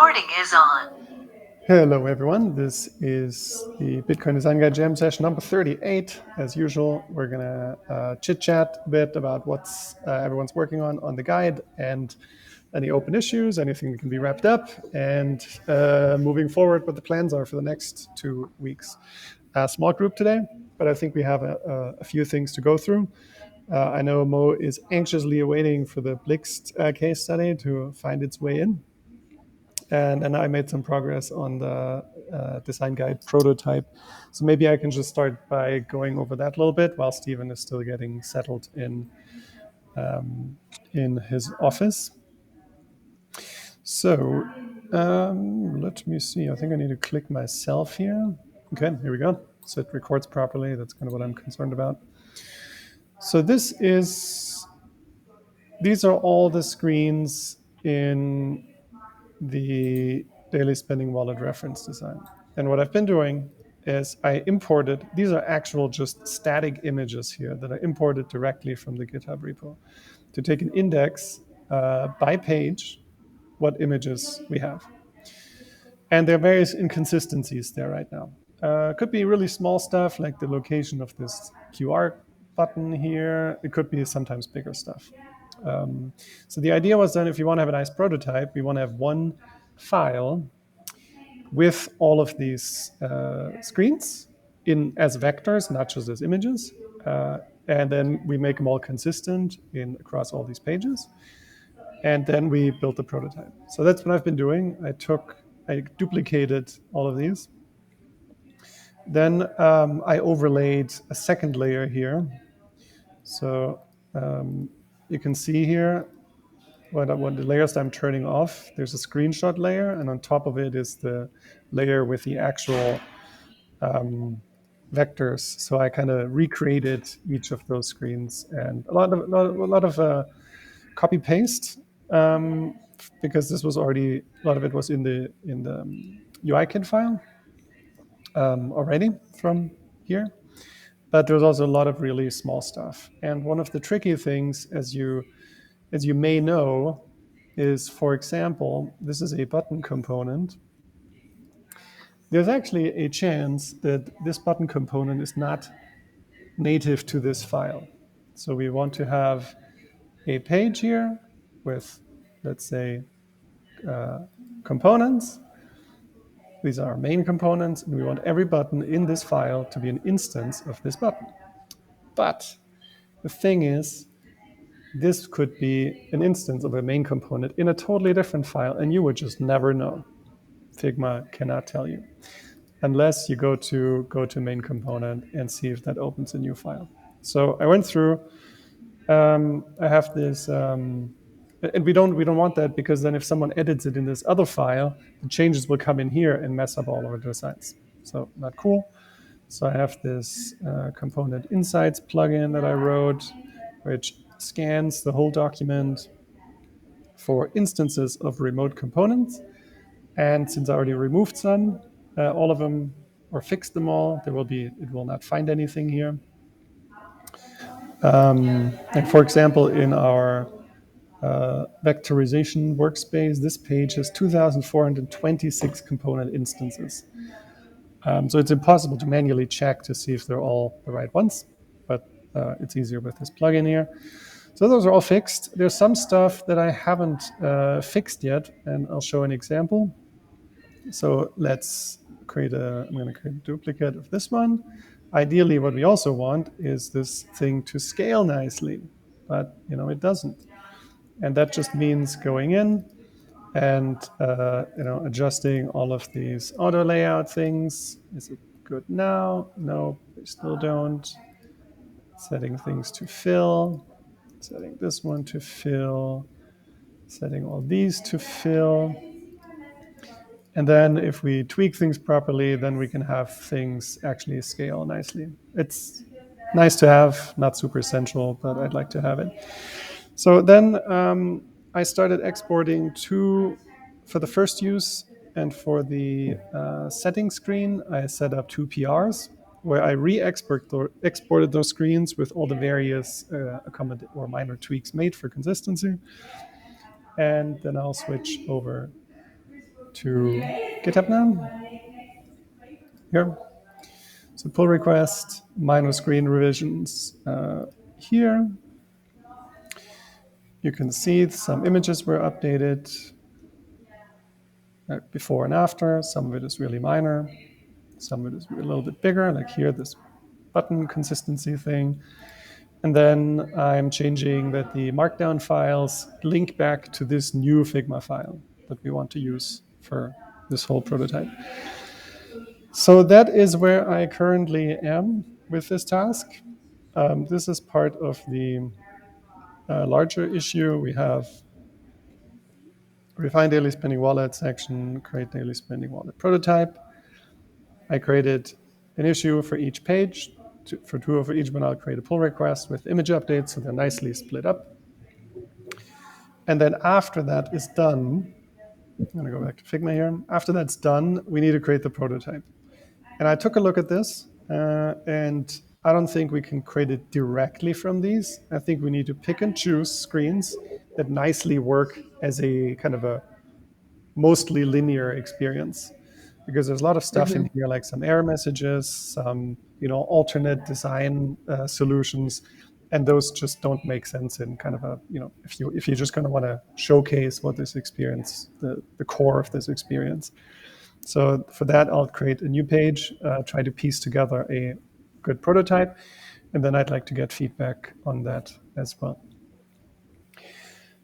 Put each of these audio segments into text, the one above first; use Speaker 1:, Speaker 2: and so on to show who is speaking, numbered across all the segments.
Speaker 1: Recording is on.
Speaker 2: Hello, everyone. This is the Bitcoin Design Guide Jam session number 38. As usual, we're going to chit-chat a bit about what's everyone's working on the guide and any open issues, anything that can be wrapped up, and moving forward what the plans are for the next 2 weeks. A small group today, but I think we have a few things to go through. I know Mo is anxiously awaiting for the Blixt case study to find its way in. And I made some progress on the design guide prototype. So maybe I can just start by going over that a little bit while Stephen is still getting settled in his office. So let me see. I think I need to click myself here. Okay, here we go. So it records properly. That's kind of what I'm concerned about. So these are all the screens in the daily spending wallet reference design. And what I've been doing is I imported, these are actual just static images here that I imported directly from the GitHub repo to take an index by page what images we have. And there are various inconsistencies there right now. It could be really small stuff like the location of this QR button here. It could be sometimes bigger stuff. So the idea was then if you want to have a nice prototype, we want to have one file with all of these screens in as vectors, not just as images. And then we make them all consistent across all these pages. And then we built the prototype. So that's what I've been doing. I duplicated all of these. Then I overlaid a second layer here. So you can see here what the layers that I'm turning off. There's a screenshot layer, and on top of it is the layer with the actual vectors. So I kind of recreated each of those screens, and a lot of copy paste because this was already a lot of it was in the UIKit file already from here. But there's also a lot of really small stuff. And one of the tricky things, as you may know, is, for example, this is a button component. There's actually a chance that this button component is not native to this file. So we want to have a page here with, let's say, components. These are our main components, and we want every button in this file to be an instance of this button. But the thing is, this could be an instance of a main component in a totally different file, and you would just never know. Figma cannot tell you unless you go to main component and see if that opens a new file. So I went through. I have this, and we don't want that, because then if someone edits it in this other file, the changes will come in here and mess up all of our designs. So not cool. So I have this component insights plugin that I wrote, which scans the whole document for instances of remote components. And since I already removed some, all of them, or fixed them all, it will not find anything here. And for example, in our vectorization workspace, this page has 2,426 component instances. So it's impossible to manually check to see if they're all the right ones, but it's easier with this plugin here. So those are all fixed. There's some stuff that I haven't fixed yet, and I'll show an example. So let's I'm going to create a duplicate of this one. Ideally, what we also want is this thing to scale nicely, but it doesn't. And that just means going in and adjusting all of these auto layout things. Is it good now? No, they still don't. Setting things to fill, setting this one to fill, setting all these to fill. And then if we tweak things properly, then we can have things actually scale nicely. It's nice to have, not super essential, but I'd like to have it. So then I started exporting for the first use, and for the setting screen, I set up 2 PRs where I exported those screens with all the various or minor tweaks made for consistency. And then I'll switch over to GitHub now. Here. So pull request, minor screen revisions here. You can see some images were updated before and after. Some of it is really minor. Some of it is a little bit bigger, like here, this button consistency thing. And then I'm changing that the markdown files link back to this new Figma file that we want to use for this whole prototype. So that is where I currently am with this task. This is part of the larger issue. We have refine daily spending wallet section, create daily spending wallet prototype. I created an issue for each page. For each one, I'll create a pull request with image updates, so they're nicely split up. And then after that is done, I'm going to go back to Figma here. After that's done, we need to create the prototype. And I took a look at this, and I don't think we can create it directly from these. I think we need to pick and choose screens that nicely work as a kind of a mostly linear experience, because there's a lot of stuff in here, like some error messages, some alternate design solutions, and those just don't make sense in kind of a if you just kind of want to showcase what this experience, the core of this experience. So for that, I'll create a new page, try to piece together a good prototype, and then I'd like to get feedback on that as well.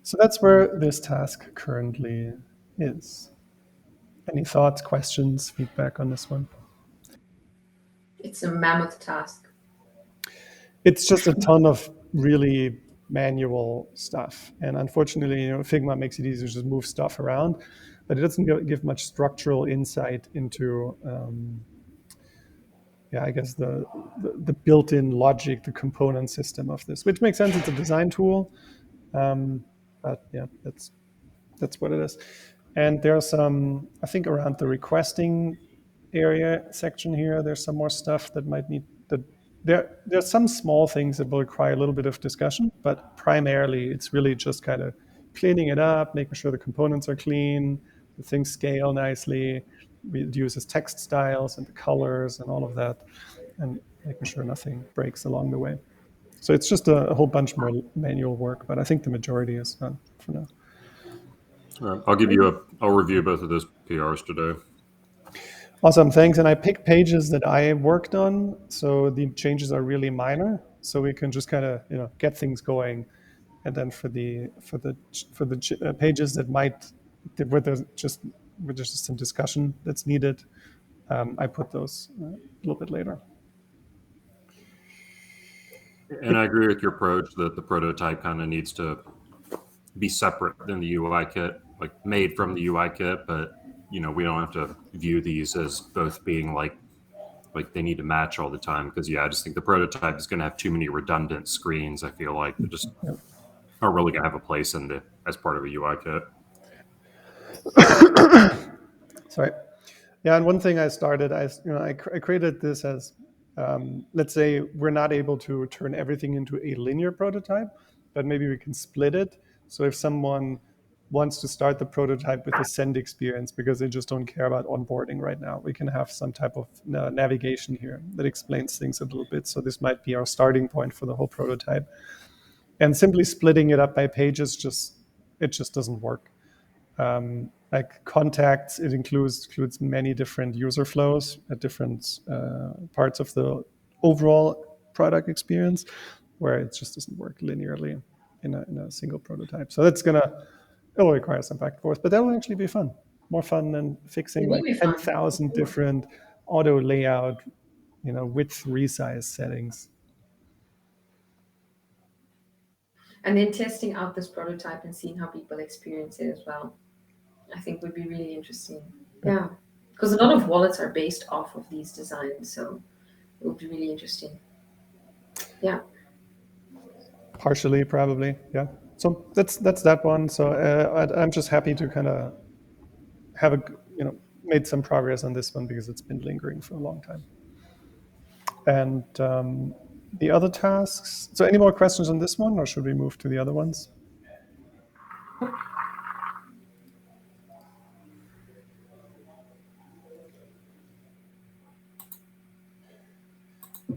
Speaker 2: So that's where this task currently is. Any thoughts, questions, feedback on this one?
Speaker 1: It's a mammoth task.
Speaker 2: It's just a ton of really manual stuff. And unfortunately, Figma makes it easy to just move stuff around, but it doesn't give much structural insight into, I guess, the built-in logic, the component system of this, which makes sense. It's a design tool. But yeah, that's what it is. And there's some, I think around the requesting area section here, there's some more stuff that might need that. There's some small things that will require a little bit of discussion, but primarily it's really just kind of cleaning it up, making sure the components are clean, the things scale nicely. It uses text styles and the colors and all of that, and making sure nothing breaks along the way. So it's just a whole bunch more manual work, but I think the majority is done for now.
Speaker 3: All right. I'll review both of those PRs today.
Speaker 2: Awesome, thanks. And I picked pages that I worked on, so the changes are really minor, so we can just kind of get things going. And then for the pages that where there's just some discussion that's needed, I put those a little bit later.
Speaker 3: And I agree with your approach that the prototype kind of needs to be separate than the UI kit, like made from the UI kit, but we don't have to view these as both being like they need to match all the time, because I just think the prototype is going to have too many redundant screens. I feel like they just aren't really going to have a place as part of a UI kit.
Speaker 2: Sorry. Yeah, and one thing I started, I created this as, let's say we're not able to turn everything into a linear prototype, but maybe we can split it. So if someone wants to start the prototype with a send experience because they just don't care about onboarding right now, we can have some type of navigation here that explains things a little bit. So this might be our starting point for the whole prototype. And simply splitting it up by pages it just doesn't work. Like contacts, it includes many different user flows at different parts of the overall product experience, where it just doesn't work linearly in a single prototype. So it'll require some back and forth, but that will actually be fun. More fun than fixing like 10,000 different auto layout, width resize settings.
Speaker 1: And then testing out this prototype and seeing how people experience it as well, I think would be really interesting. Yeah, because a lot of wallets are based off of these designs, so it would be really interesting. Yeah.
Speaker 2: Partially, probably, yeah. So that's that one. So I'm just happy to kind of have made some progress on this one, because it's been lingering for a long time. And the other tasks. So any more questions on this one, or should we move to the other ones?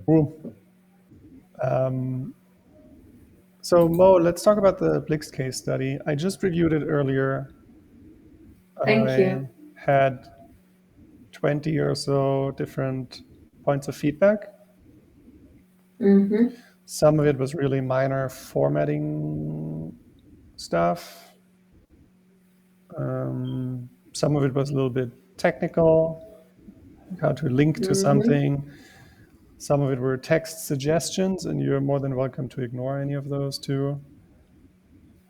Speaker 2: Cool. So Mo, let's talk about the Blix case study. I just reviewed it earlier.
Speaker 1: Thank
Speaker 2: I
Speaker 1: you.
Speaker 2: had 20 or so different points of feedback.
Speaker 1: Mm-hmm.
Speaker 2: Some of it was really minor formatting stuff. Some of it was a little bit technical, how to link to something. Some of it were text suggestions, and you're more than welcome to ignore any of those too.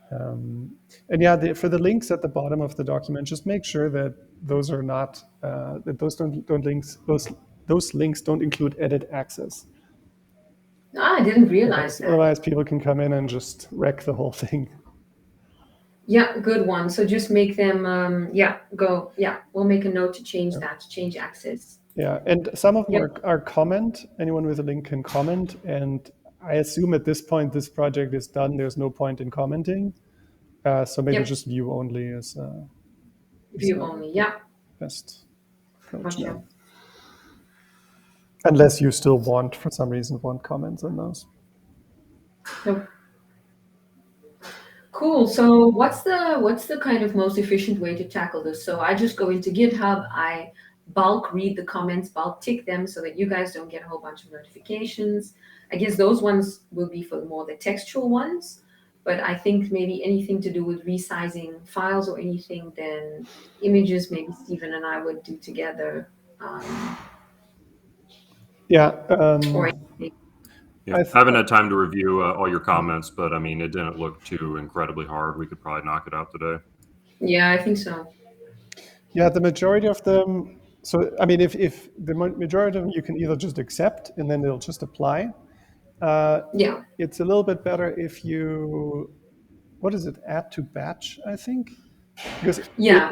Speaker 2: And yeah, for the links at the bottom of the document, just make sure that those are not that those don't links those links don't include edit access.
Speaker 1: I didn't realize that.
Speaker 2: Otherwise, people can come in and just wreck the whole thing.
Speaker 1: Yeah, good one. So just make them, we'll make a note to change that, to change access.
Speaker 2: Yeah, and some of them
Speaker 1: Yep.
Speaker 2: are comment. Anyone with a link can comment, and I assume at this point this project is done. There's no point in commenting. So maybe
Speaker 1: Yep.
Speaker 2: just view only is
Speaker 1: View
Speaker 2: the
Speaker 1: only. Yeah.
Speaker 2: best approach
Speaker 1: Gotcha.
Speaker 2: now. Unless you still want, for some reason, want comments on those.
Speaker 1: Nope. Cool. So what's the kind of most efficient way to tackle this? So I just go into GitHub, I bulk read the comments, bulk tick them so that you guys don't get a whole bunch of notifications. I guess those ones will be for more the textual ones, but I think maybe anything to do with resizing files or anything, then images, maybe Stephen and I would do together.
Speaker 2: Yeah.
Speaker 1: Or
Speaker 3: Yeah, I haven't had time to review all your comments, but I mean, it didn't look too incredibly hard. We could probably knock it out today.
Speaker 1: yeah, I think so.
Speaker 2: Yeah, the majority of them. So, I mean, if the majority of them you can either just accept and then they'll just apply.
Speaker 1: Yeah.
Speaker 2: It's a little bit better if you, what is it, add to batch, I think? Because
Speaker 1: Yeah,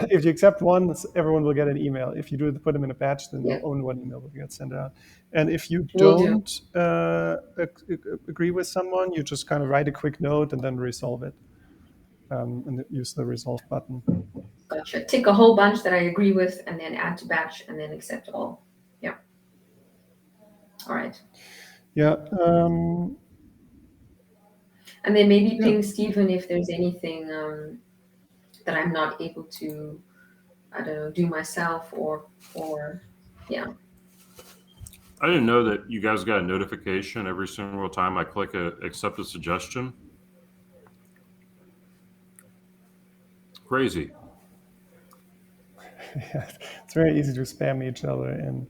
Speaker 2: if you accept one, everyone will get an email. If you put them in a batch, then
Speaker 1: Yeah.
Speaker 2: only one email will get sent out. And if you
Speaker 1: Will do.
Speaker 2: don't agree with someone, you just kind of write a quick note and then resolve it, and use the resolve button.
Speaker 1: Gotcha. Tick a whole bunch that I agree with, and then add to batch, and then accept all. Yeah. All right.
Speaker 2: Yeah.
Speaker 1: And then maybe ping Stephen if there's anything that I'm not able to, I don't know, do myself or yeah.
Speaker 3: I didn't know that you guys got a notification every single time I click accept a suggestion. Crazy.
Speaker 2: Yeah, it's very easy to spam each other and.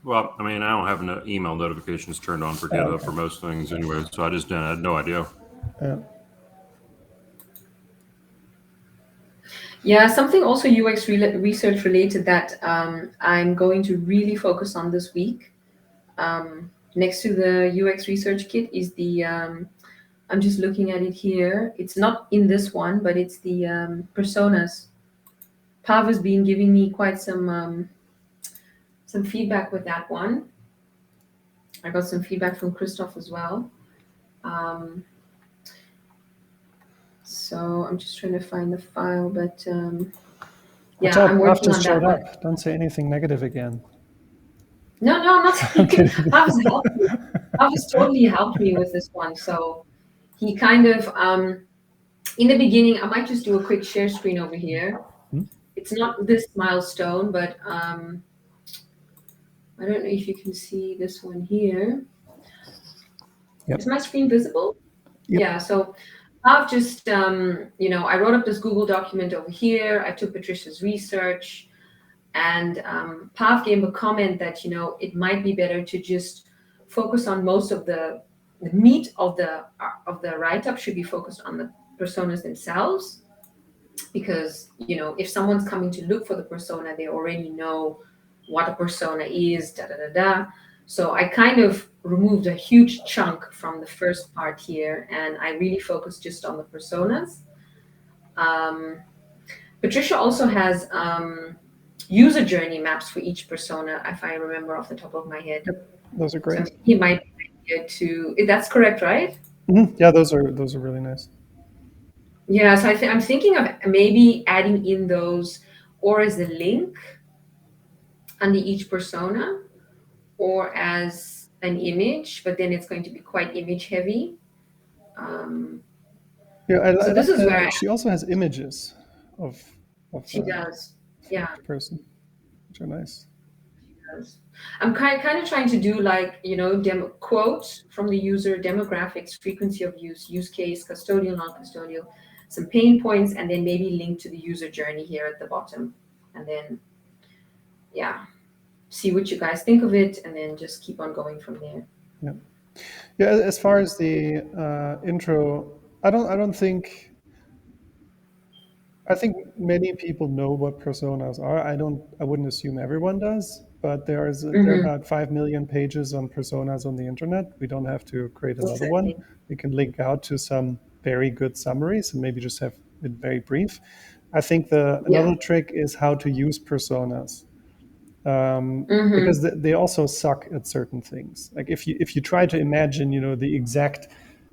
Speaker 3: Well, I mean, I don't have no email notifications turned on for GitHub for most things anyway, so I just had no idea.
Speaker 1: Yeah, something also UX research related that I'm going to really focus on this week. Next to the UX research kit is the, I'm just looking at it here. It's not in this one, but it's the personas. Pav has been giving me quite some feedback with that one. I got some feedback from Christoph as well. So I'm just trying to find the file, but yeah, I'm working on that one.
Speaker 2: Don't say anything negative again.
Speaker 1: No, I'm not saying Pav has totally helped me with this one. So he kind of, in the beginning, I might just do a quick share screen over here. It's not this milestone, but I don't know if you can see this one here. Is my screen visible?
Speaker 2: Yep.
Speaker 1: Yeah, so I've just, I wrote up this Google document over here. I took Patricia's research, and Pav gave a comment that, it might be better to just focus on most of the meat of the write-up should be focused on the personas themselves, because, if someone's coming to look for the persona, they already know what a persona is, So I kind of removed a huge chunk from the first part here, and I really focused just on the personas. Patricia also has user journey maps for each persona, if I remember off the top of my head.
Speaker 2: Yep, those are great.
Speaker 1: So he might be good to. That's correct, right?
Speaker 2: Mm-hmm. Yeah, those are really nice.
Speaker 1: Yeah, so I'm thinking of maybe adding in those or as a link. under each persona, or as an image, but then it's going to be quite image heavy.
Speaker 2: Yeah, I
Speaker 1: So
Speaker 2: like
Speaker 1: this is where
Speaker 2: she also has images of
Speaker 1: she does. Yeah.
Speaker 2: each person, which are nice.
Speaker 1: I'm kind of trying to do like, quote from the user, demographics, frequency of use case, custodial, non-custodial, some pain points, and then maybe link to the user journey here at the bottom. And then, yeah, see what you guys think of it, and then just keep on going from there.
Speaker 2: Yeah, as far as the intro, I don't think. I think many people know what personas are. I wouldn't assume everyone does, but there are about 5 million pages on personas on the internet. We don't have to create another one.
Speaker 1: Exactly.
Speaker 2: We can link out to some very good summaries and maybe just have it very brief. I think another trick is how to use personas. Because they also suck at certain things. Like if you try to imagine, the exact,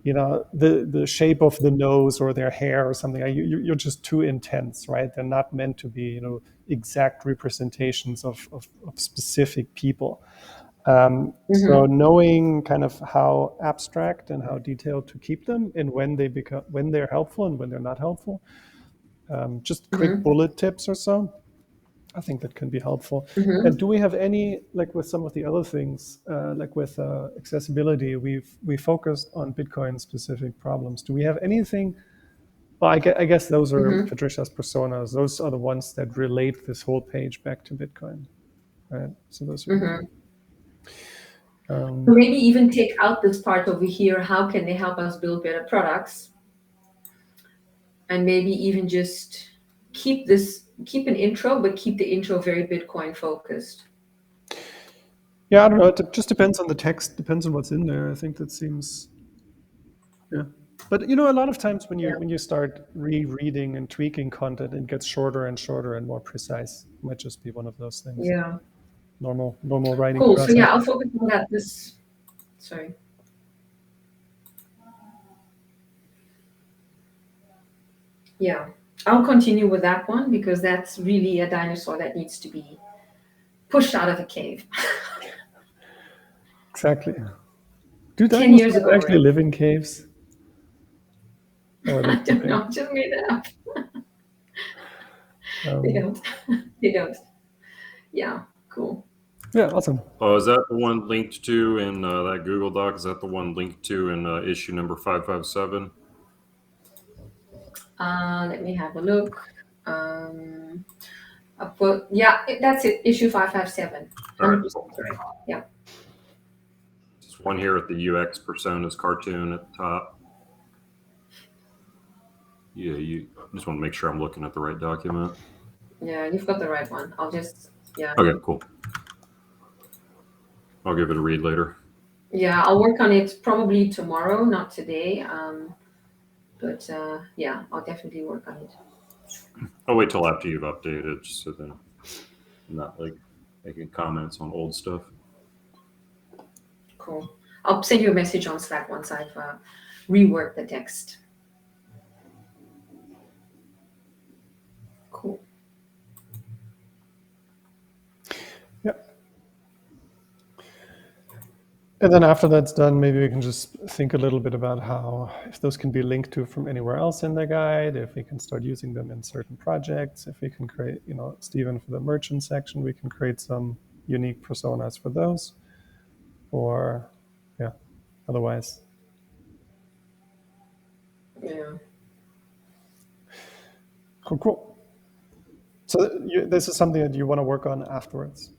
Speaker 2: the shape of the nose or their hair or something, you're just too intense, right? They're not meant to be, exact representations of specific people. So knowing kind of how abstract and how detailed to keep them, and when they're helpful and when they're not helpful, just quick bullet tips or so. I think that can be helpful. And do we have any, like with some of the other things, like with accessibility, we focused on Bitcoin specific problems. Do we have anything? Well, I guess those are Patricia's personas. Those are the ones that relate this whole page back to Bitcoin, right? So those are.
Speaker 1: Maybe even take out this part over here. How can they help us build better products? And maybe even just keep an intro, but keep the intro very Bitcoin focused.
Speaker 2: Yeah, I don't know. It just depends on the text, depends on what's in there. I think that seems, yeah. But a lot of times when you start rereading and tweaking content, it gets shorter and shorter and more precise. It might just be one of those things.
Speaker 1: Yeah.
Speaker 2: Normal writing
Speaker 1: Cool.
Speaker 2: process.
Speaker 1: So yeah, I'll focus on that. Sorry. Yeah, I'll continue with that one because that's really a dinosaur that needs to be pushed out of a cave.
Speaker 2: Exactly. Do
Speaker 1: 10 years
Speaker 2: dinosaurs
Speaker 1: ago,
Speaker 2: actually
Speaker 1: right?
Speaker 2: live in caves? Or
Speaker 1: I don't know. Just made it up. They don't. They don't. Yeah, cool.
Speaker 2: Yeah, awesome.
Speaker 3: Oh, is that the one linked to in that Google Doc? Is that the one linked to in issue number 557?
Speaker 1: Let me have a look. Yeah, that's it. Issue 557. 100% correct. Yeah.
Speaker 3: There's one here at the UX Personas cartoon at the top. Yeah, you just want to make sure I'm looking at the right document.
Speaker 1: Yeah, you've got the right one. Yeah.
Speaker 3: Okay, cool. I'll give it a read later.
Speaker 1: Yeah, I'll work on it probably tomorrow, not today. But yeah, I'll definitely work on it.
Speaker 3: I'll wait till after you've updated, just so then I'm not like making comments on old stuff.
Speaker 1: Cool. I'll send you a message on Slack once I've reworked the text. Cool.
Speaker 2: Yep. And then after that's done, maybe we can just think a little bit about how, if those can be linked to from anywhere else in the guide, if we can start using them in certain projects, if we can create, Stephen, for the merchant section, we can create some unique personas for those, or yeah, otherwise.
Speaker 1: Yeah.
Speaker 2: Cool. So this is something that you want to work on afterwards?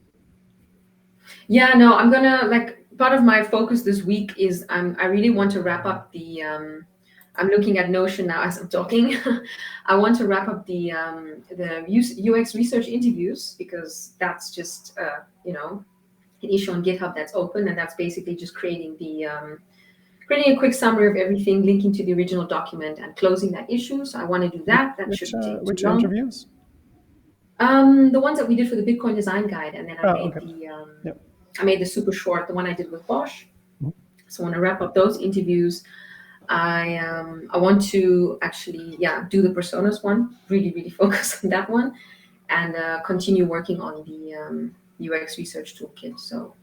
Speaker 1: Yeah, no, I'm gonna, part of my focus this week is I really want to wrap up the I'm looking at Notion now as I'm talking. I want to wrap up the UX research interviews, because that's just an issue on GitHub that's open, and that's basically just creating a quick summary of everything, linking to the original document, and closing that issue. So I want to do that. That shouldn't take
Speaker 2: which
Speaker 1: too long.
Speaker 2: interviews?
Speaker 1: The ones that we did for the Bitcoin design guide, and then I made the super short, the one I did with Bosch. So I want to wrap up those interviews. I want to actually do the personas one, really focus on that one, and continue working on UX Research Toolkit. So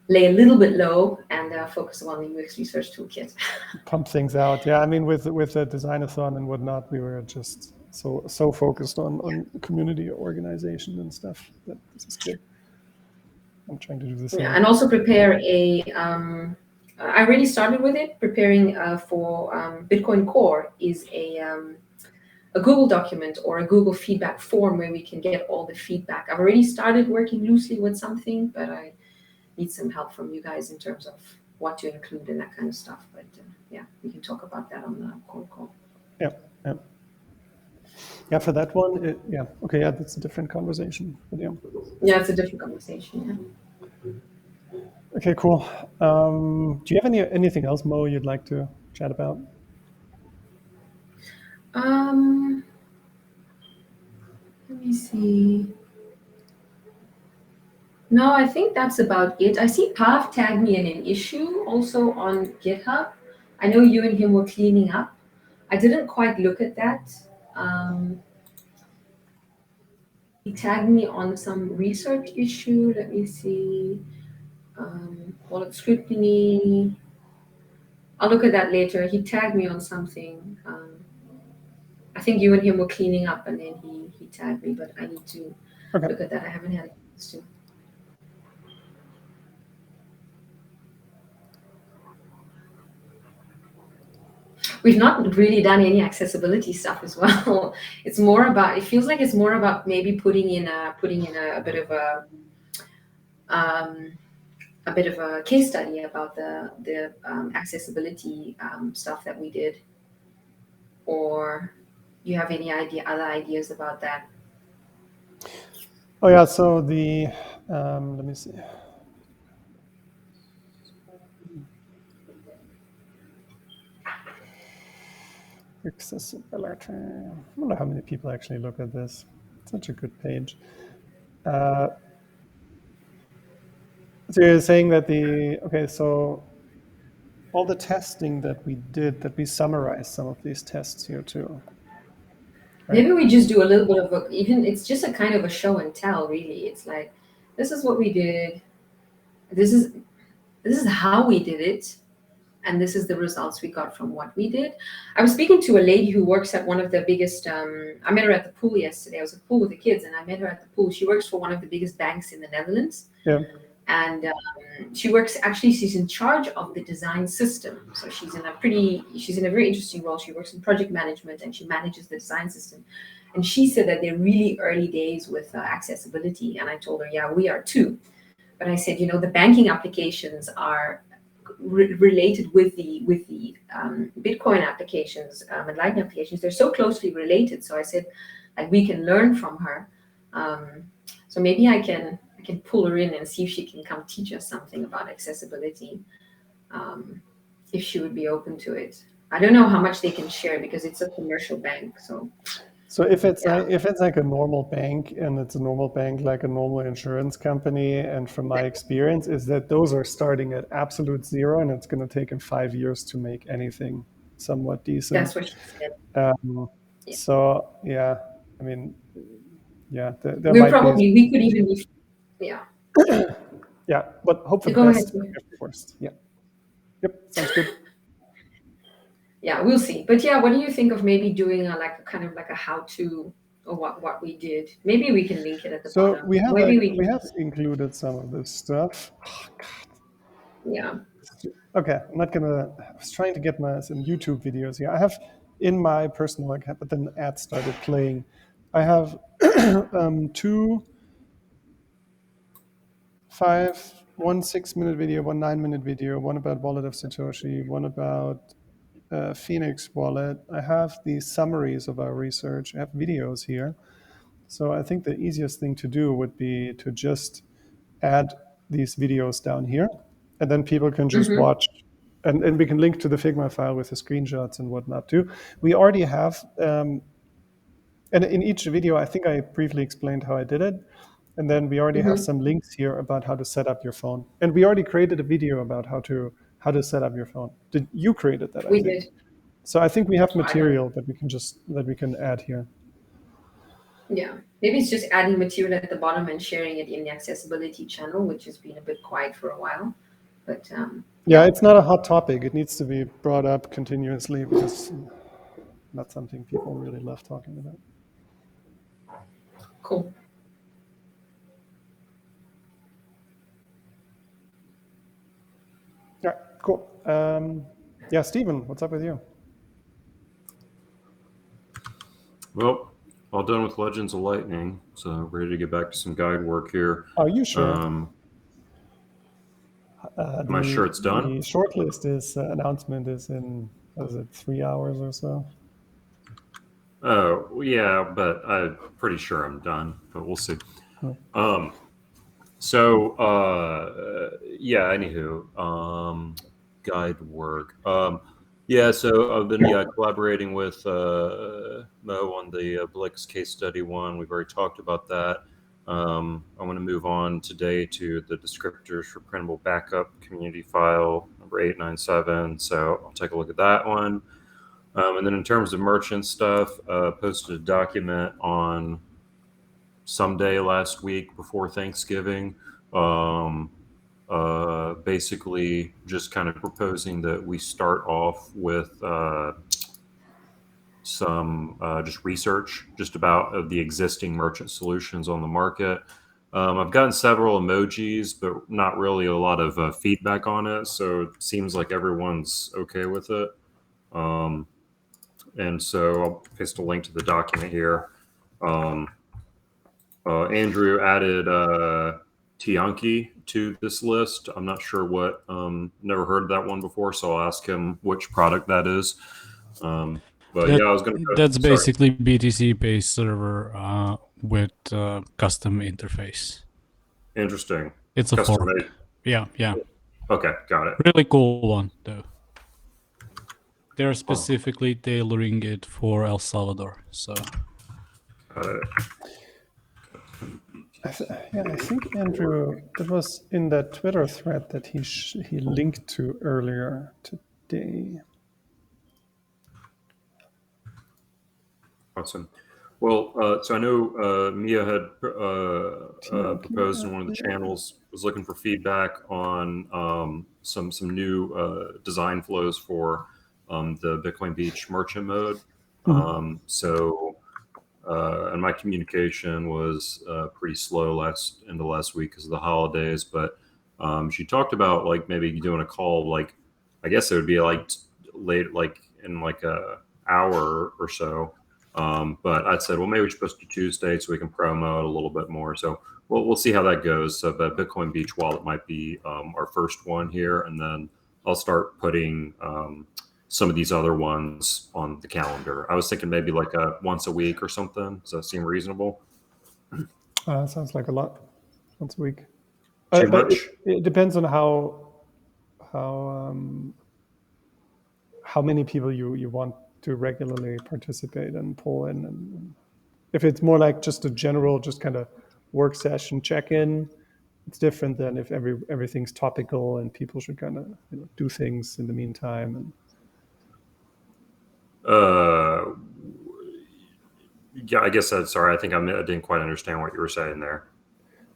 Speaker 1: lay a little bit low and focus on the UX Research Toolkit.
Speaker 2: Pump things out. Yeah, I mean, with the Designathon and whatnot, we were just so focused on community organization and stuff that this is good. I'm trying to do the same.
Speaker 1: Yeah, and also prepare a. I already started with it. Preparing for Bitcoin Core is a Google document or a Google feedback form where we can get all the feedback. I've already started working loosely with something, but I need some help from you guys in terms of what to include and that kind of stuff. But yeah, we can talk about that on the call.
Speaker 2: Yeah. Yeah, for that one, yeah. Okay, yeah, that's a different conversation. But yeah.
Speaker 1: Yeah, it's a different conversation. Yeah.
Speaker 2: Okay, cool. Do you have anything else, Mo, you'd like to chat about?
Speaker 1: Let me see. No, I think that's about it. I see Pav tagged me in an issue also on GitHub. I know you and him were cleaning up. I didn't quite look at that. He tagged me on some research issue. Let me see. Wallet scrutiny. I'll look at that later. He tagged me on something. I think you and him were cleaning up and then he tagged me, but I need to look at that. I haven't had a chance to. We've not really done any accessibility stuff as well. It's more about. It feels like it's more about maybe putting in a bit of a case study about the accessibility stuff that we did. Or you have any other ideas about that?
Speaker 2: Oh yeah. So the let me see. Accessibility. I wonder how many people actually look at this. Such a good page. So you're saying that so all the testing that we did, that we summarized some of these tests here too.
Speaker 1: Right? Maybe we just do a little bit of it's just a kind of a show and tell, really. It's like, this is what we did. This is how we did it. And this is the results we got from what we did. I was speaking to a lady who works at one of the biggest, I met her at the pool yesterday. I was at the pool with the kids and I met her at the pool. She works for one of the biggest banks in the Netherlands.
Speaker 2: Yeah.
Speaker 1: And she's in charge of the design system. So she's in a very interesting role. She works in project management and she manages the design system. And she said that they're really early days with accessibility. And I told her, yeah, we are too. But I said, the banking applications are related with the Bitcoin applications and Lightning applications. They're so closely related. So I said, like, we can learn from her. So maybe I can pull her in and see if she can come teach us something about accessibility, if she would be open to it. I don't know how much they can share because it's a commercial bank.
Speaker 2: So if it's like a normal bank and it's a normal bank like a normal insurance company, and from my experience is that those are starting at absolute zero and it's going to take them 5 years to make anything somewhat decent.
Speaker 1: That's what she said.
Speaker 2: So yeah, I mean, yeah,
Speaker 1: we could even be, yeah.
Speaker 2: Yeah, but hope for the best. First. Yeah. Yep, sounds good.
Speaker 1: Yeah, we'll see. But yeah, what do you think of maybe doing a kind of a how-to or what we did? Maybe we can link it at the bottom.
Speaker 2: So we have included some of this stuff. Oh, God.
Speaker 1: Yeah.
Speaker 2: Okay, I was trying to get some YouTube videos here. I have in my personal account, but then ads started playing. I have 2 one 6-minute video, 1 9-minute video, one about Wallet of Satoshi, one about Phoenix Wallet. I have the summaries of our research. I have videos here. So I think the easiest thing to do would be to just add these videos down here, and then people can just watch, and we can link to the Figma file with the screenshots and whatnot too. We already have, and in each video, I think I briefly explained how I did it. And then we already have some links here about how to set up your phone. And we already created a video about how to set up your phone. Did you created that?
Speaker 1: We did.
Speaker 2: So I think we have material that we can add here.
Speaker 1: Yeah, maybe it's just adding material at the bottom and sharing it in the accessibility channel, which has been a bit quiet for a while. But
Speaker 2: Yeah, it's not a hot topic. It needs to be brought up continuously because not something people really love talking about.
Speaker 1: cool.
Speaker 2: Yeah, cool. Yeah, Stephen, what's up with you?
Speaker 3: Well, all done with Legends of Lightning, so ready to get back to some guide work here.
Speaker 2: Are you sure?
Speaker 3: Am I sure it's done?
Speaker 2: The shortlist is announcement is in, what is it, 3 hours or so?
Speaker 3: Oh, yeah, but I'm pretty sure I'm done, but we'll see. Yeah, anywho, guide work. Yeah, so I've been collaborating with Mo on the Blix case study one. We've already talked about that. I want to move on today to the descriptors for printable backup community file number 897. So I'll take a look at that one. And then in terms of merchant stuff, posted a document on someday last week before Thanksgiving. Basically just kind of proposing that we start off with some just research just about the existing merchant solutions on the market. I've gotten several emojis, but not really a lot of feedback on it. So it seems like everyone's okay with it. And so I'll paste a link to the document here. Andrew added Tianki to this list. I'm not sure what, never heard of that one before, so I'll ask him which product that is. But yeah, I was going to.
Speaker 4: That's basically BTC-based server with custom interface.
Speaker 3: Interesting.
Speaker 4: It's a
Speaker 3: Custom
Speaker 4: fork.
Speaker 3: made.
Speaker 4: Yeah.
Speaker 3: Okay, got it.
Speaker 4: Really cool one though. They're specifically tailoring it for El Salvador. So.
Speaker 3: Got it.
Speaker 2: I think Andrew, it was in that Twitter thread that he linked to earlier today.
Speaker 3: Awesome. Well, so I know Mia had proposed in one of the channels, was looking for feedback on some new design flows for the Bitcoin Beach merchant mode. And my communication was pretty slow into last week because of the holidays. But she talked about like maybe doing a call, like I guess it would be like late, like in like a hour or so. But I said, well, maybe we should post to Tuesday so we can promo it a little bit more. So we'll see how that goes. So, but Bitcoin Beach Wallet might be our first one here, and then I'll start putting some of these other ones on the calendar. I was thinking maybe like once a week or something. Does that seem reasonable?
Speaker 2: Sounds like a lot. Once a week.
Speaker 3: Too much?
Speaker 2: It depends on how many people you want to regularly participate and pull in. And if it's more like just a general, just kind of work session check-in, it's different than if everything's topical and people should kind of do things in the meantime. And
Speaker 3: yeah, I guess that's sorry. I think I didn't quite understand what you were saying there.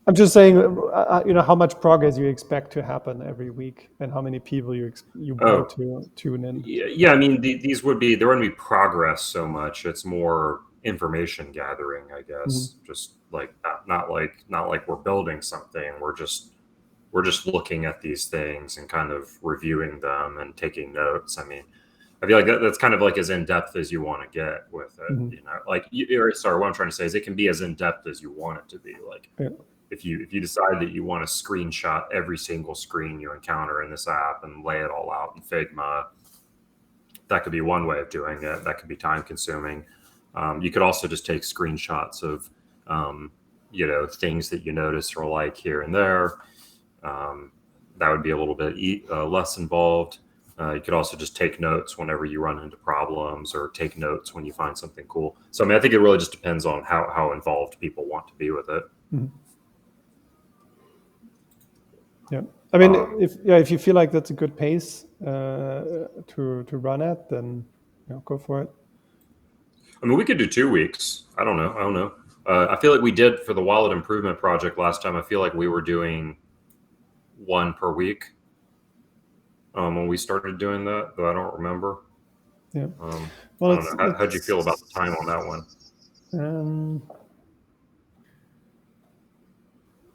Speaker 2: I'm just saying, how much progress you expect to happen every week, and how many people you want to tune in.
Speaker 3: Yeah. I mean, these would be there wouldn't be progress so much. It's more information gathering, I guess. Just like not like we're building something. We're just looking at these things and kind of reviewing them and taking notes. I mean, I feel like that's kind of like as in depth as you want to get with it. Like sorry, what I'm trying to say is it can be as in depth as you want it to be. Like. Yeah. If you decide that you want to screenshot every single screen you encounter in this app and lay it all out in Figma, that could be one way of doing it. That could be time consuming. You could also just take screenshots of, things that you notice or like here and there. That would be a little bit less involved. You could also just take notes whenever you run into problems or take notes when you find something cool. So, I mean, I think it really just depends on how involved people want to be with it.
Speaker 2: Yeah, I mean, if you feel like that's a good pace to run at, then go for it.
Speaker 3: I mean, we could do 2 weeks. I don't know. I feel like we did for the wallet improvement project last time. I feel like we were doing one per week when we started doing that, though I don't remember.
Speaker 2: Yeah.
Speaker 3: I
Speaker 2: Well,
Speaker 3: don't know. How'd you feel about the time on that one?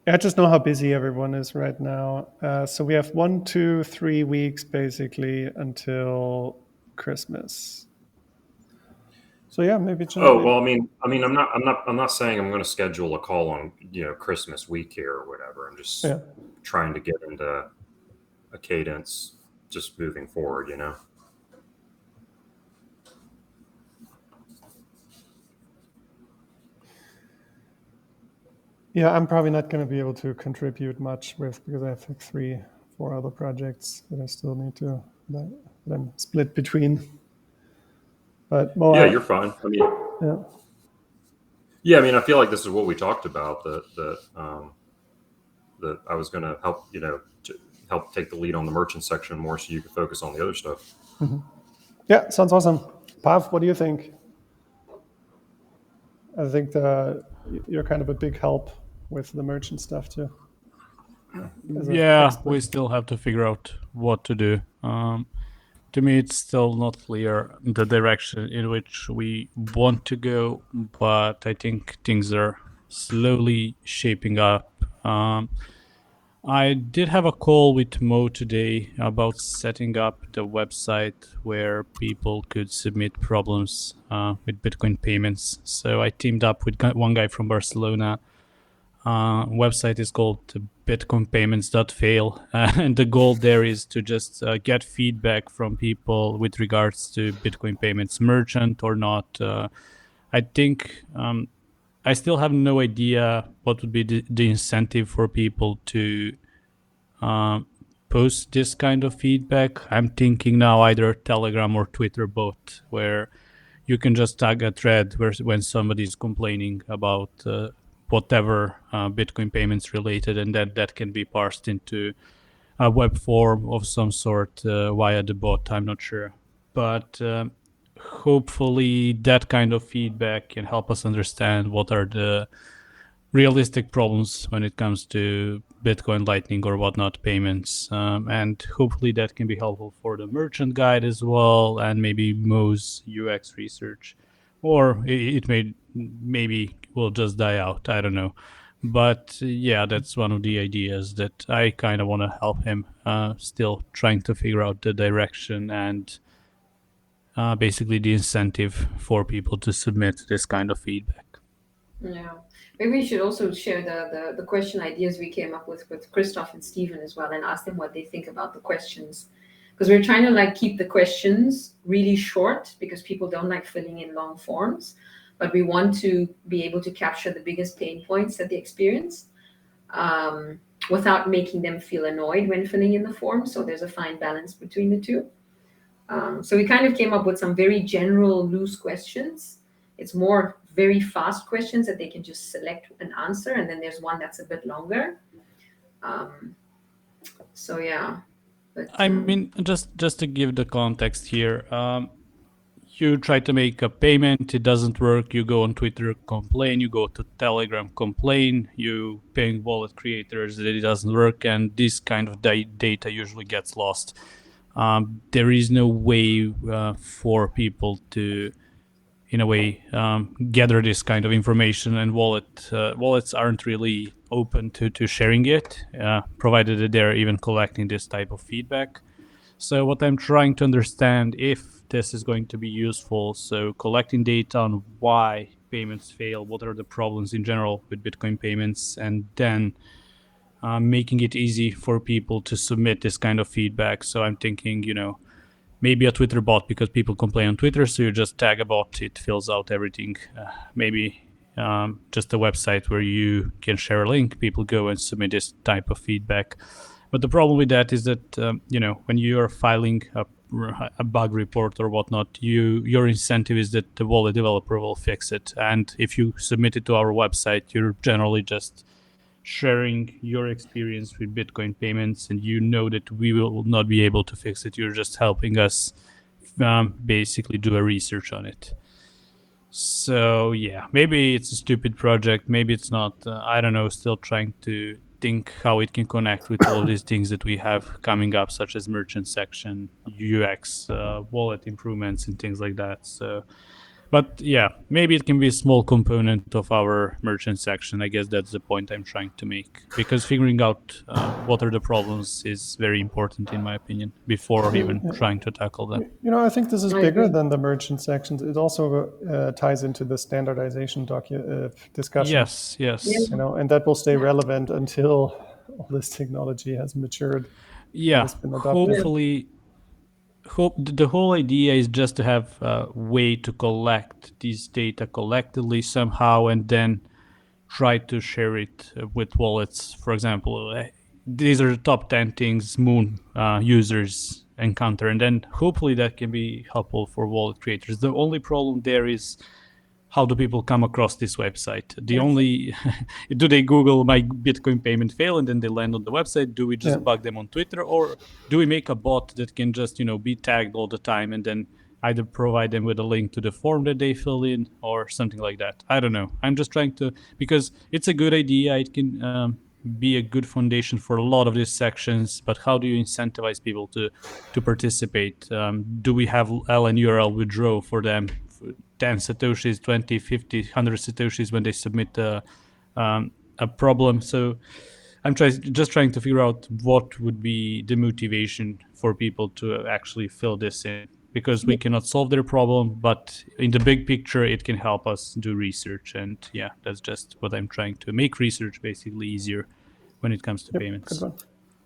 Speaker 2: I just know how busy everyone is right now. So we have 1, 2, 3 weeks basically until Christmas. So yeah, maybe.
Speaker 3: Oh well, I mean, I'm not saying I'm going to schedule a call on Christmas week here or whatever. I'm just trying to get into a cadence, just moving forward.
Speaker 2: Yeah, I'm probably not going to be able to contribute much because I have like 3, 4 other projects that I still need to that I'm split between. But
Speaker 3: yeah, you're fine. I mean,
Speaker 2: yeah.
Speaker 3: I mean, I feel like this is what we talked about that I was going to help to help take the lead on the merchant section more, so you could focus on the other stuff.
Speaker 2: Mm-hmm. Yeah, sounds awesome. Pav, what do you think? I think you're kind of a big help with the merchant stuff too.
Speaker 4: Yeah, we still have to figure out what to do. To me, it's still not clear the direction in which we want to go, but I think things are slowly shaping up. I did have a call with Mo today about setting up the website where people could submit problems with Bitcoin payments. So I teamed up with one guy from Barcelona. Website is called bitcoinpayments.fail, and the goal there is to just get feedback from people with regards to Bitcoin payments merchant or not. I think I still have no idea what would be the incentive for people to post this kind of feedback. I'm thinking now either Telegram or Twitter bot, where you can just tag a thread when somebody's complaining about whatever Bitcoin payments related, and then that can be parsed into a web form of some sort via the bot. I'm not sure, but hopefully that kind of feedback can help us understand what are the realistic problems when it comes to Bitcoin, Lightning, or whatnot payments, and hopefully that can be helpful for the merchant guide as well, and maybe Mo's UX research, or it maybe will just die out. I don't know, but yeah, that's one of the ideas that I kind of want to help him. Still trying to figure out the direction and basically the incentive for people to submit this kind of feedback.
Speaker 1: Yeah. Maybe we should also share the question ideas we came up with Christoph and Stephen as well, and ask them what they think about the questions. Because we're trying to keep the questions really short, because people don't like filling in long forms, but we want to be able to capture the biggest pain points that they experience without making them feel annoyed when filling in the form. So there's a fine balance between the two. So we kind of came up with some very general, loose questions. It's more very fast questions that they can just select an answer, and then there's one that's a bit longer. So yeah. But,
Speaker 4: I mean, just to give the context here, you try to make a payment, it doesn't work, you go on Twitter, complain, you go to Telegram, complain, you paying wallet creators that it doesn't work, and this kind of data usually gets lost. There is no way for people to, in a way, gather this kind of information, and wallets aren't really open to sharing it, provided that they're even collecting this type of feedback. So what I'm trying to understand, if this is going to be useful, so collecting data on why payments fail, what are the problems in general with Bitcoin payments, and then making it easy for people to submit this kind of feedback. So I'm thinking, maybe a Twitter bot, because people complain on Twitter, so you just tag a bot, it fills out everything. Maybe just a website where you can share a link, people go and submit this type of feedback. But the problem with that is that, when you are filing a bug report or whatnot, your incentive is that the wallet developer will fix it. And if you submit it to our website, you're generally just sharing your experience with Bitcoin payments, and that we will not be able to fix it. You're just helping us basically do a research on it. So yeah, maybe it's a stupid project, maybe it's not. I don't know. Still trying to think how it can connect with all of these things that we have coming up, such as merchant section, UX, wallet improvements, and things like that. So, but yeah, maybe it can be a small component of our merchant section. I guess that's the point I'm trying to make, because figuring out what are the problems is very important in my opinion before even trying to tackle them.
Speaker 2: You know, I think this is
Speaker 1: I
Speaker 2: bigger
Speaker 1: agree.
Speaker 2: than the merchant sections. It also ties into the standardization discussion.
Speaker 4: Yes, yes.
Speaker 1: Yeah.
Speaker 2: You know, and that will stay relevant until all this technology has matured and
Speaker 4: Yeah,
Speaker 2: has been adopted.
Speaker 4: hopefully the whole idea is just to have a way to collect these data collectively somehow and then try to share it with wallets. For example, these are the top 10 things Moon users encounter, and then hopefully that can be helpful for wallet creators. The only problem there is, how do people come across this website? The
Speaker 1: Yes.
Speaker 4: only do they Google my Bitcoin payment fail and then they land on the website? Do we just
Speaker 2: Yeah.
Speaker 4: bug them on Twitter, or do we make a bot that can just be tagged all the time and then either provide them with a link to the form that they fill in or something like that? I don't know. I'm just trying to, because it's a good idea. It can be a good foundation for a lot of these sections, but how do you incentivize people to participate? Do we have LN URL withdraw for them? 10 satoshis, 20, 50, 100 satoshis when they submit a problem. So I'm just trying to figure out what would be the motivation for people to actually fill this in, because we cannot solve their problem, but in the big picture, it can help us do research. And yeah, that's just what I'm trying to make research basically easier when it comes to
Speaker 2: Yep,
Speaker 4: payments.
Speaker 2: good one.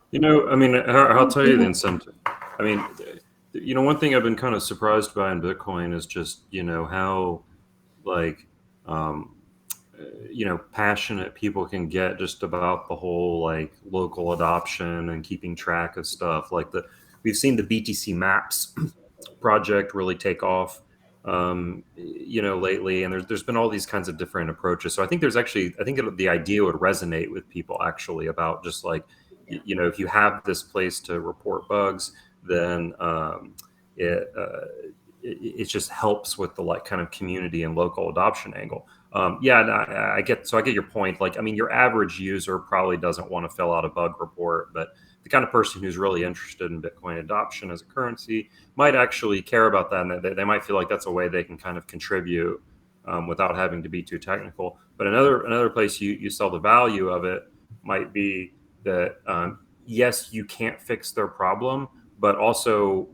Speaker 3: You know, I mean, I'll tell you the incentive. I mean, you know, one thing I've been kind of surprised by in Bitcoin is just, how like, passionate people can get just about the whole like local adoption and keeping track of stuff. Like we've seen the BTC Maps project really take off, lately, and there's been all these kinds of different approaches. So I think the idea would resonate with people actually about just like, if you have this place to report bugs, then it just helps with the like kind of community and local adoption angle. I get your point. Like, I mean, your average user probably doesn't want to fill out a bug report, but the kind of person who's really interested in Bitcoin adoption as a currency might actually care about that, and they might feel like that's a way they can kind of contribute without having to be too technical. But another place you sell the value of it might be that yes, you can't fix their problem, but also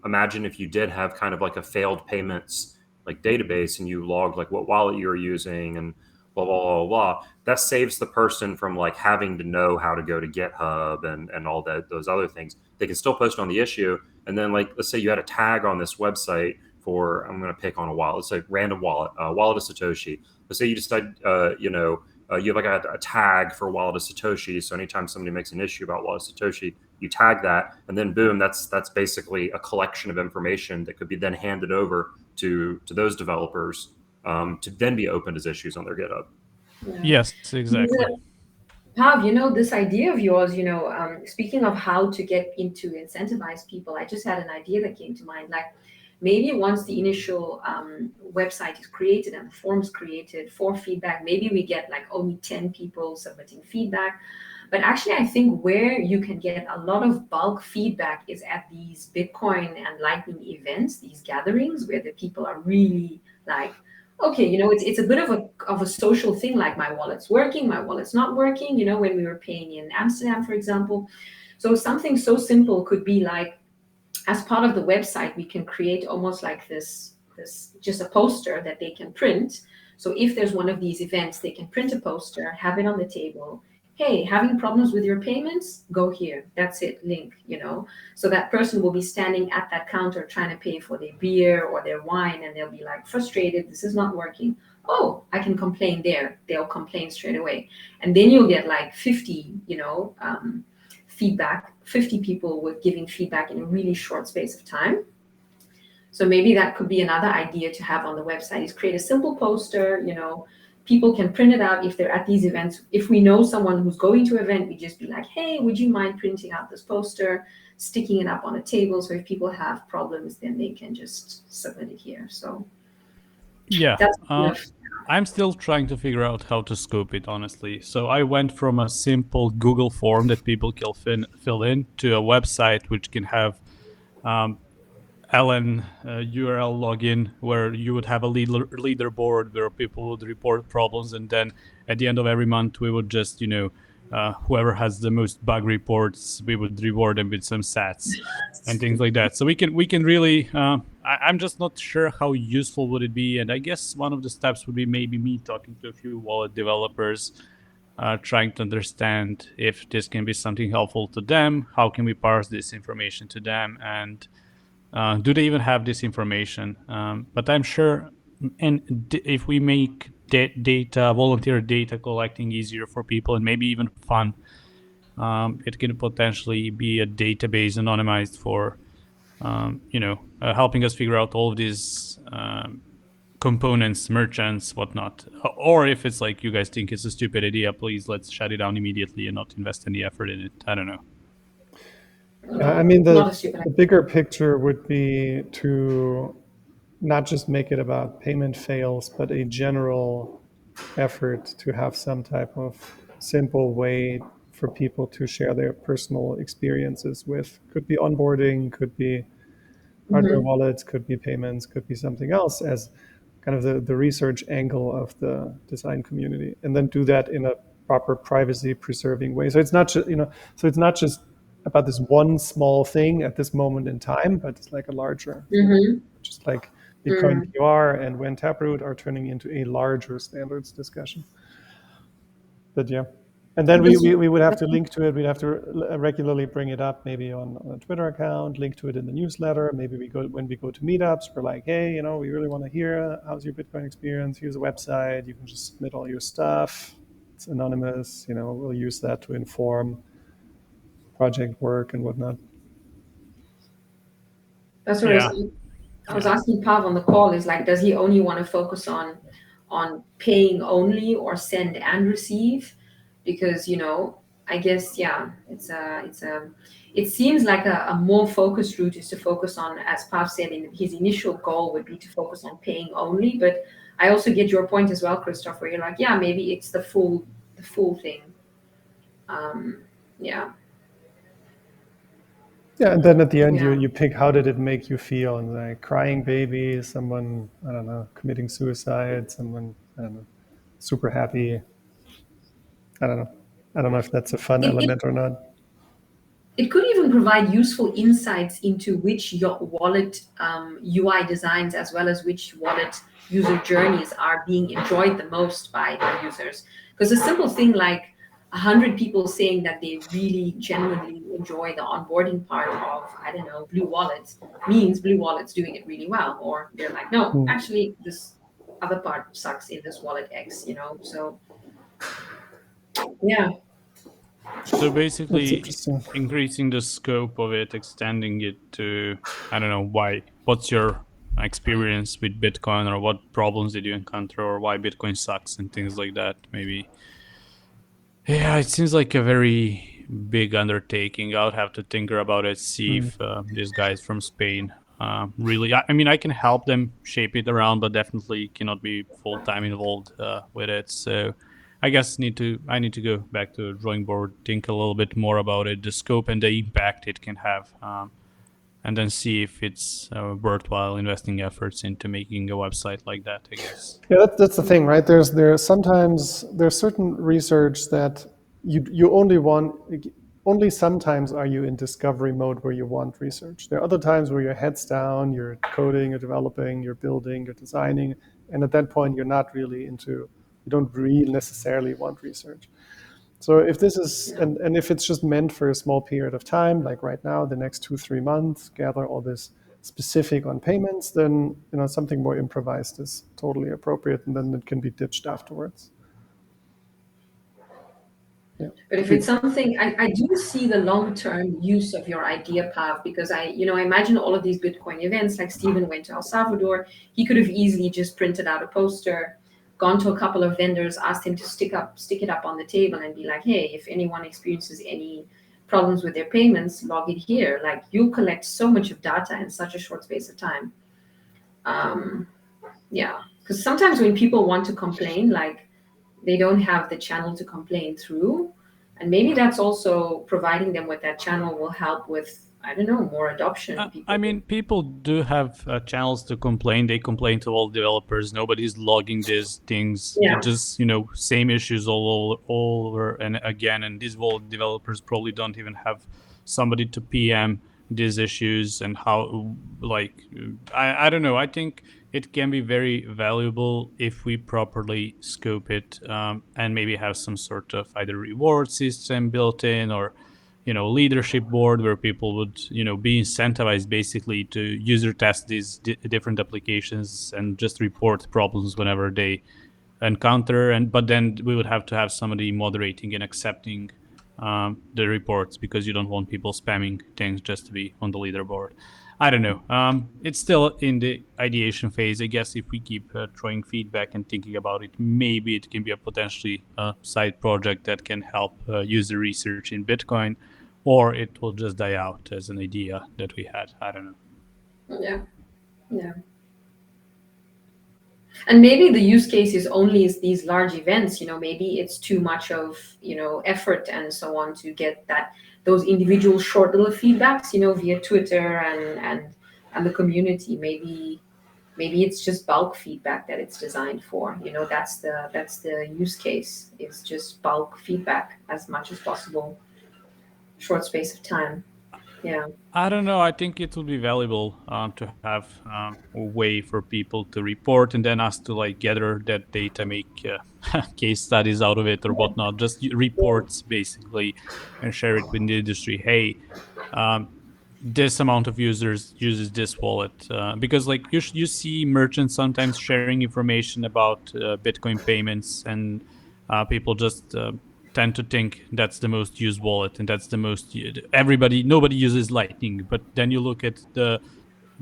Speaker 3: imagine if you did have kind of like a failed payments like database and you logged like what wallet you were using and blah, blah, blah, blah. That saves the person from like having to know how to go to GitHub and all those other things. They can still post on the issue. And then like, let's say you had a tag on this website for, I'm going to pick on a wallet, let's say random wallet, wallet of Satoshi. Let's say you decide, you have like a tag for wallet of Satoshi. So anytime somebody makes an issue about wallet of Satoshi, you tag that, and then boom, that's basically a collection of information that could be then handed over to those developers to then be opened as issues on their GitHub.
Speaker 1: Yeah.
Speaker 4: Yes, exactly.
Speaker 1: Pav, this idea of yours, speaking of how to get into incentivize people, I just had an idea that came to mind. Like maybe once the initial website is created and the form is created for feedback, maybe we get like only 10 people submitting feedback. But actually, I think where you can get a lot of bulk feedback is at these Bitcoin and Lightning events, these gatherings where the people are really like, okay, it's a bit of a social thing, like my wallet's working, my wallet's not working, when we were paying in Amsterdam, for example. So something so simple could be like, as part of the website, we can create almost like this just a poster that they can print. So if there's one of these events, they can print a poster, have it on the table. Hey, having problems with your payments? Go here. That's it, link, So that person will be standing at that counter trying to pay for their beer or their wine, and they'll be like frustrated, this is not working. Oh, I can complain there. They'll complain straight away. And then you'll get like 50, feedback, 50 people with giving feedback in a really short space of time. So maybe that could be another idea to have on the website, is create a simple poster, people can print it out if they're at these events. If we know someone who's going to an event, we just be like, hey, would you mind printing out this poster, sticking it up on a table? So if people have problems, then they can just submit it here. So
Speaker 4: Yeah.
Speaker 1: That's kind of,
Speaker 4: I'm still trying to figure out how to scope it, honestly. So I went from a simple Google form that people can fill in to a website which can have LN URL login, where you would have a leaderboard where people would report problems, and then at the end of every month we would just, whoever has the most bug reports, we would reward them with some sats and things like that. So we can really. I'm just not sure how useful would it be, and I guess one of the steps would be maybe me talking to a few wallet developers, trying to understand if this can be something helpful to them. How can we parse this information to them, and do they even have this information? But I'm sure, and if we make volunteer data collecting easier for people and maybe even fun, it can potentially be a database anonymized for, helping us figure out all of these components, merchants, whatnot. Or if it's like you guys think it's a stupid idea, please let's shut it down immediately and not invest any effort in it. I don't know.
Speaker 2: I mean,
Speaker 1: not a stupid
Speaker 2: the bigger picture would be to not just make it about payment fails, but a general effort to have some type of simple way for people to share their personal experiences with. Could be onboarding, could be hardware wallets, could be payments, could be something else as kind of the research angle of the design community, and then do that in a proper privacy preserving way. So it's not just, so it's not just about this one small thing at this moment in time, but it's like a larger, just like Bitcoin QR and when Taproot are turning into a larger standards discussion. But yeah. And then we would have to link to it. We'd have to regularly bring it up, maybe on a Twitter account, link to it in the newsletter. Maybe when we go to meetups, we're like, hey, we really want to hear how's your Bitcoin experience. Here's a website. You can just submit all your stuff. It's anonymous. We'll use that to inform project work and whatnot.
Speaker 1: That's what I was asking Pav on the call, is like, does he only want to focus on paying only, or send and receive? Because I guess it seems like a more focused route is to focus on, as Pav said, his initial goal would be to focus on paying only. But I also get your point as well, Christoph, where you're like, yeah, maybe it's the full thing.
Speaker 2: Yeah, and then at the end, you pick how did it make you feel, and like crying baby, someone, I don't know, committing suicide, someone, I don't know, super happy. I don't know if that's a fun element or not.
Speaker 1: It could even provide useful insights into which wallet UI designs, as well as which wallet user journeys are being enjoyed the most by users. Because a simple thing like 100 people saying that they really genuinely enjoy the onboarding part of, I don't know, Blue Wallets, means Blue Wallets doing it really well. Or they're like, no, actually this other part sucks in this wallet X, so yeah.
Speaker 4: So basically increasing the scope of it, extending it to, I don't know, what's your experience with Bitcoin, or what problems did you encounter, or why Bitcoin sucks and things like that, maybe. Yeah, it seems like a very big undertaking. I'll have to tinker about it, see if these guys from Spain really, I mean, I can help them shape it around, but definitely cannot be full-time involved with it. So I guess I need to go back to the drawing board, think a little bit more about it, the scope and the impact it can have, and then see if it's worthwhile investing efforts into making a website like that, I guess.
Speaker 2: Yeah, that's the thing, right? There's certain research that you only sometimes are you in discovery mode where you want research. There are other times where your head's down, you're coding, you're developing, you're building, you're designing, and at that point you're not really you don't really necessarily want research. So if this is, and if it's just meant for a small period of time, like right now, the next 2-3 months, gather all this specific on payments, then something more improvised is totally appropriate, and then it can be ditched afterwards. Yeah.
Speaker 1: But if it's something, I do see the long-term use of your idea, Pav, because I imagine all of these Bitcoin events, like Stephen went to El Salvador, he could have easily just printed out a poster, gone to a couple of vendors, asked them to stick it up on the table and be like, hey, if anyone experiences any problems with their payments, log it here. Like, you collect so much of data in such a short space of time. because sometimes when people want to complain, like they don't have the channel to complain through, and maybe that's also providing them with that channel will help with, I don't know, more adoption.
Speaker 4: I mean, people do have channels to complain. They complain to all developers. Nobody's logging these things.
Speaker 1: Yeah.
Speaker 4: Just, you know, same issues all over and again. And these Wallet developers probably don't even have somebody to PM these issues and how, like, I don't know. I think it can be very valuable if we properly scope it and maybe have some sort of either reward system built in or, you know, leadership board where people would, you know, be incentivized basically to user test these different applications and just report problems whenever they encounter. And but then we would have to have somebody moderating and accepting the reports, because you don't want people spamming things just to be on the leaderboard. I don't know. It's still in the ideation phase. I guess if we keep throwing feedback and thinking about it, maybe it can be a potentially side project that can help user research in Bitcoin, or it will just die out as an idea that we had. I don't know.
Speaker 1: Yeah. And maybe the use case is only these large events, you know, maybe it's too much of, you know, effort and so on to get those individual short little feedbacks, you know, via Twitter and the community. Maybe it's just bulk feedback that it's designed for. You know, that's the use case. It's just bulk feedback as much as possible, short space of time. Yeah.
Speaker 4: I don't know. I think it would be valuable to have a way for people to report and then us to like gather that data, make case studies out of it or whatnot. Just reports basically, and share it with the industry. Hey, this amount of users uses this wallet, because like you see merchants sometimes sharing information about Bitcoin payments, and people just tend to think that's the most used wallet and that's the most nobody uses Lightning. But then you look at the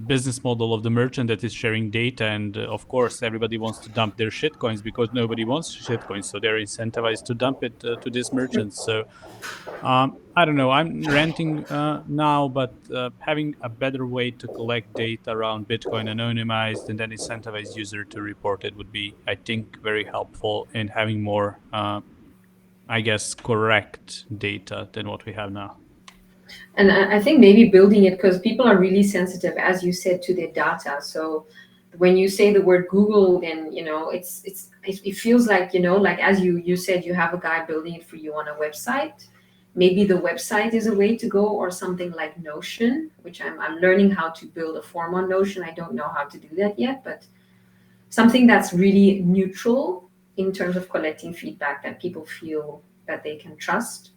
Speaker 4: business model of the merchant that is sharing data, and of course everybody wants to dump their shitcoins because nobody wants shitcoins, so they're incentivized to dump it to this merchant. So I don't know, I'm ranting now, but having a better way to collect data around Bitcoin anonymized and then incentivize user to report it would be, I think, very helpful in having more I guess correct data than what we have now.
Speaker 1: And I think maybe building it, because people are really sensitive, as you said, to their data. So when you say the word Google, then, you know, it feels like, you know, like as you said, you have a guy building it for you on a website. Maybe the website is a way to go, or something like Notion, which I'm learning how to build a form on Notion. I don't know how to do that yet, but something that's really neutral in terms of collecting feedback that people feel that they can trust.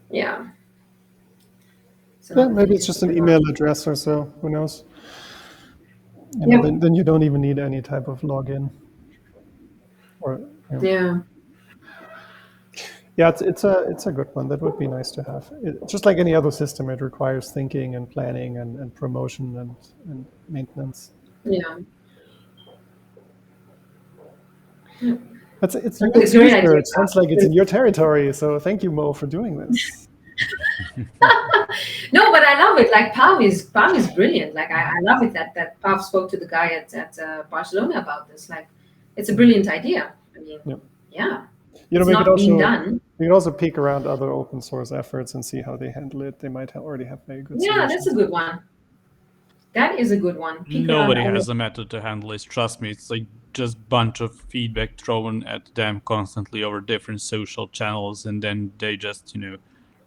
Speaker 1: Yeah.
Speaker 2: Yeah, maybe it's just an email address or so. Who knows? You know, then you don't even need any type of login. Or
Speaker 1: yeah.
Speaker 2: Yeah, it's a good one. That would be nice to have. Just like any other system, it requires thinking and planning and promotion and maintenance.
Speaker 1: Yeah.
Speaker 2: It's research. It sounds like it's in your territory. So thank you, Mo, for doing this.
Speaker 1: No, but I love it. Like Pav is brilliant. Like I love it that Pav spoke to the guy at Barcelona about this. Like, it's a brilliant idea. I mean, yeah.
Speaker 2: You know,
Speaker 1: it's not being done.
Speaker 2: You can also peek around other open source efforts and see how they handle it. They might already have very good solutions.
Speaker 1: That's a good one. That is a good one.
Speaker 4: Nobody has a method to handle it. Trust me, it's like just bunch of feedback thrown at them constantly over different social channels, and then they just, you know,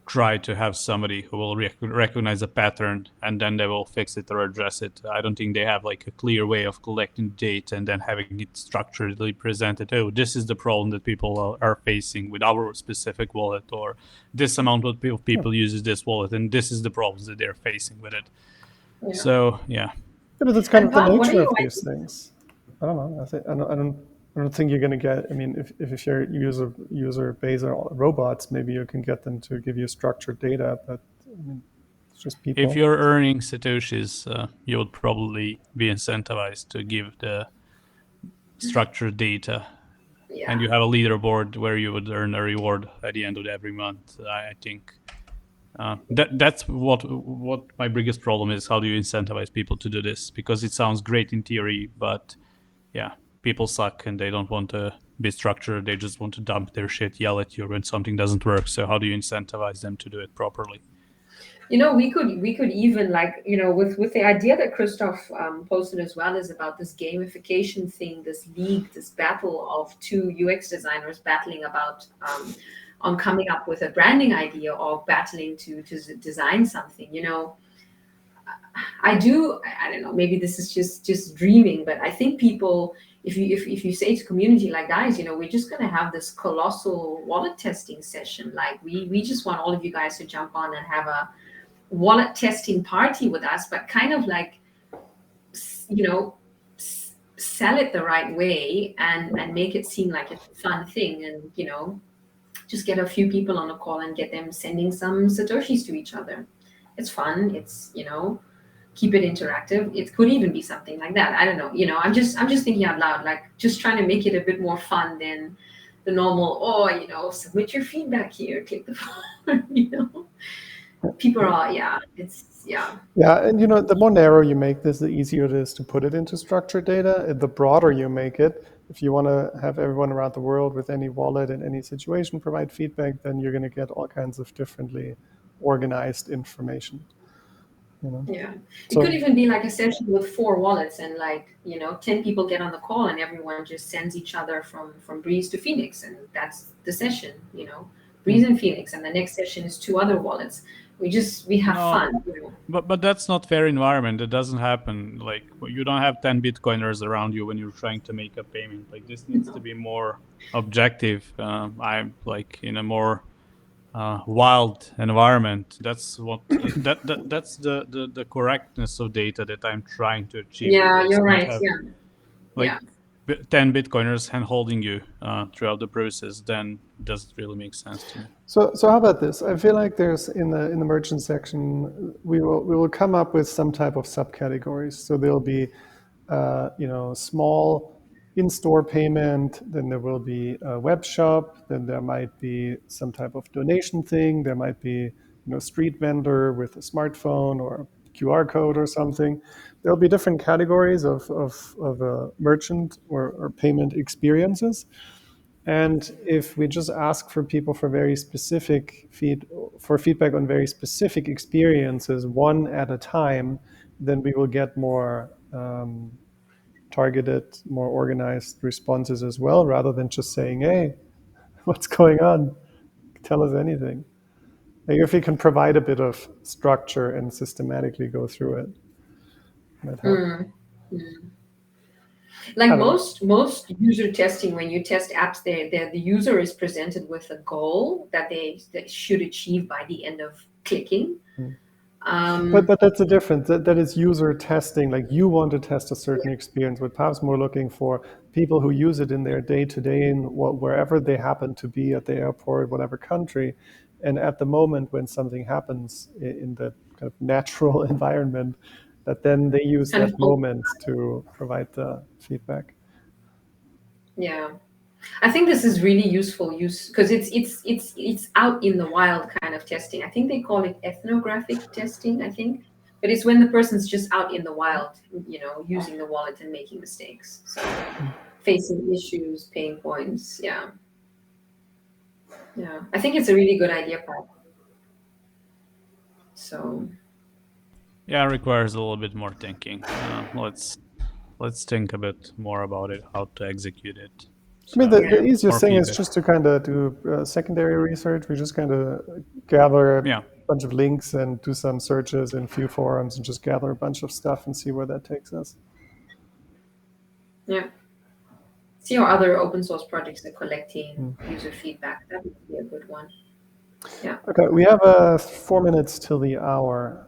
Speaker 4: try to have somebody who will recognize a pattern, and then they will fix it or address it. I don't think they have like a clear way of collecting data and then having it structurally presented. Oh, this is the problem that people are facing with our specific wallet, or this amount of people uses this wallet, and this is the problems that they're facing with it. Yeah. So yeah,
Speaker 2: but that's kind of the nature of these things. I don't know. I don't think you're going to get. I mean, if your user base are robots, maybe you can get them to give you structured data. But I mean, it's just people.
Speaker 4: If you're earning satoshis, you would probably be incentivized to give the structured data, and you have a leaderboard where you would earn a reward at the end of every month. I think That's what my biggest problem is. How do you incentivize people to do this? Because it sounds great in theory, but yeah, people suck and they don't want to be structured. They just want to dump their shit, yell at you when something doesn't work. So how do you incentivize them to do it properly?
Speaker 1: We could even, like, with the idea that Christoph posted as well, is about this gamification thing, this league, this battle of two UX designers battling about on coming up with a branding idea or battling to design something. I don't know, maybe this is just dreaming, but I think people, if you say to community, like, guys, we're just going to have this colossal wallet testing session, like we just want all of you guys to jump on and have a wallet testing party with us, but kind of like, sell it the right way and make it seem like it's a fun thing, and just get a few people on a call and get them sending some satoshis to each other. It's fun. It's keep it interactive. It could even be something like that. I don't know. I'm just thinking out loud, like just trying to make it a bit more fun than the normal. Submit your feedback here. Click the form. People are
Speaker 2: Yeah, and the more narrow you make this, the easier it is to put it into structured data. And the broader you make it, if you want to have everyone around the world with any wallet in any situation provide feedback, then you're going to get all kinds of differently organized information.
Speaker 1: Yeah, it
Speaker 2: So-
Speaker 1: could even be like a session with 4 wallets, and 10 people get on the call, and everyone just sends each other from Breeze to Phoenix, and that's the session. Breeze and Phoenix, and the next session is 2 other wallets. We have
Speaker 4: No.
Speaker 1: fun.
Speaker 4: But that's not fair environment. It doesn't happen. Like, you don't have 10 Bitcoiners around you when you're trying to make a payment. Like, this needs to be more objective. I'm like in a more wild environment. That's what that's the correctness of data that I'm trying to achieve.
Speaker 1: Yeah,
Speaker 4: Let's
Speaker 1: you're
Speaker 4: not
Speaker 1: right.
Speaker 4: have,
Speaker 1: Yeah.
Speaker 4: like,
Speaker 1: Yeah.
Speaker 4: 10 Bitcoiners hand holding you throughout the process. Then it doesn't really make sense to me.
Speaker 2: So how about this? I feel like there's in the merchant section, we will come up with some type of subcategories. So there'll be small in-store payment, then there will be a web shop, then there might be some type of donation thing, there might be street vendor with a smartphone or a QR code or something. There'll be different categories of merchant or payment experiences. And if we just ask for people for very specific feedback on very specific experiences, one at a time, then we will get more targeted, more organized responses as well, rather than just saying, "Hey, what's going on? Tell us anything." Like, if we can provide a bit of structure and systematically go through it, that help.
Speaker 1: Like
Speaker 2: I don't know.
Speaker 1: most user testing, when you test apps, the user is presented with a goal that they should achieve by the end of clicking.
Speaker 2: But that's a difference. That is user testing. Like, you want to test a certain experience. What Pav's more looking for, people who use it in their day-to-day, in wherever they happen to be, at the airport, whatever country. And at the moment when something happens in that kind of natural environment, that then they use
Speaker 1: Kind
Speaker 2: that
Speaker 1: of
Speaker 2: moment to provide the feedback.
Speaker 1: Yeah, I think this is really useful use because it's out in the wild kind of testing. I think they call it ethnographic testing, I think, but it's when the person's just out in the wild, using the wallet and making mistakes. So facing issues, pain points. Yeah. I think it's a really good idea, Paul. So
Speaker 4: Yeah, it requires a little bit more thinking. Let's think a bit more about it, how to execute it.
Speaker 2: I mean, the easiest
Speaker 4: more
Speaker 2: thing is
Speaker 4: feedback.
Speaker 2: just to kind of do secondary research. We just kind of gather a bunch of links and do some searches in few forums and just gather a bunch of stuff and see where that takes us.
Speaker 1: yeah. See how other open source projects are collecting user feedback. That would be a good one. Yeah.
Speaker 2: Okay, we have 4 minutes till the hour.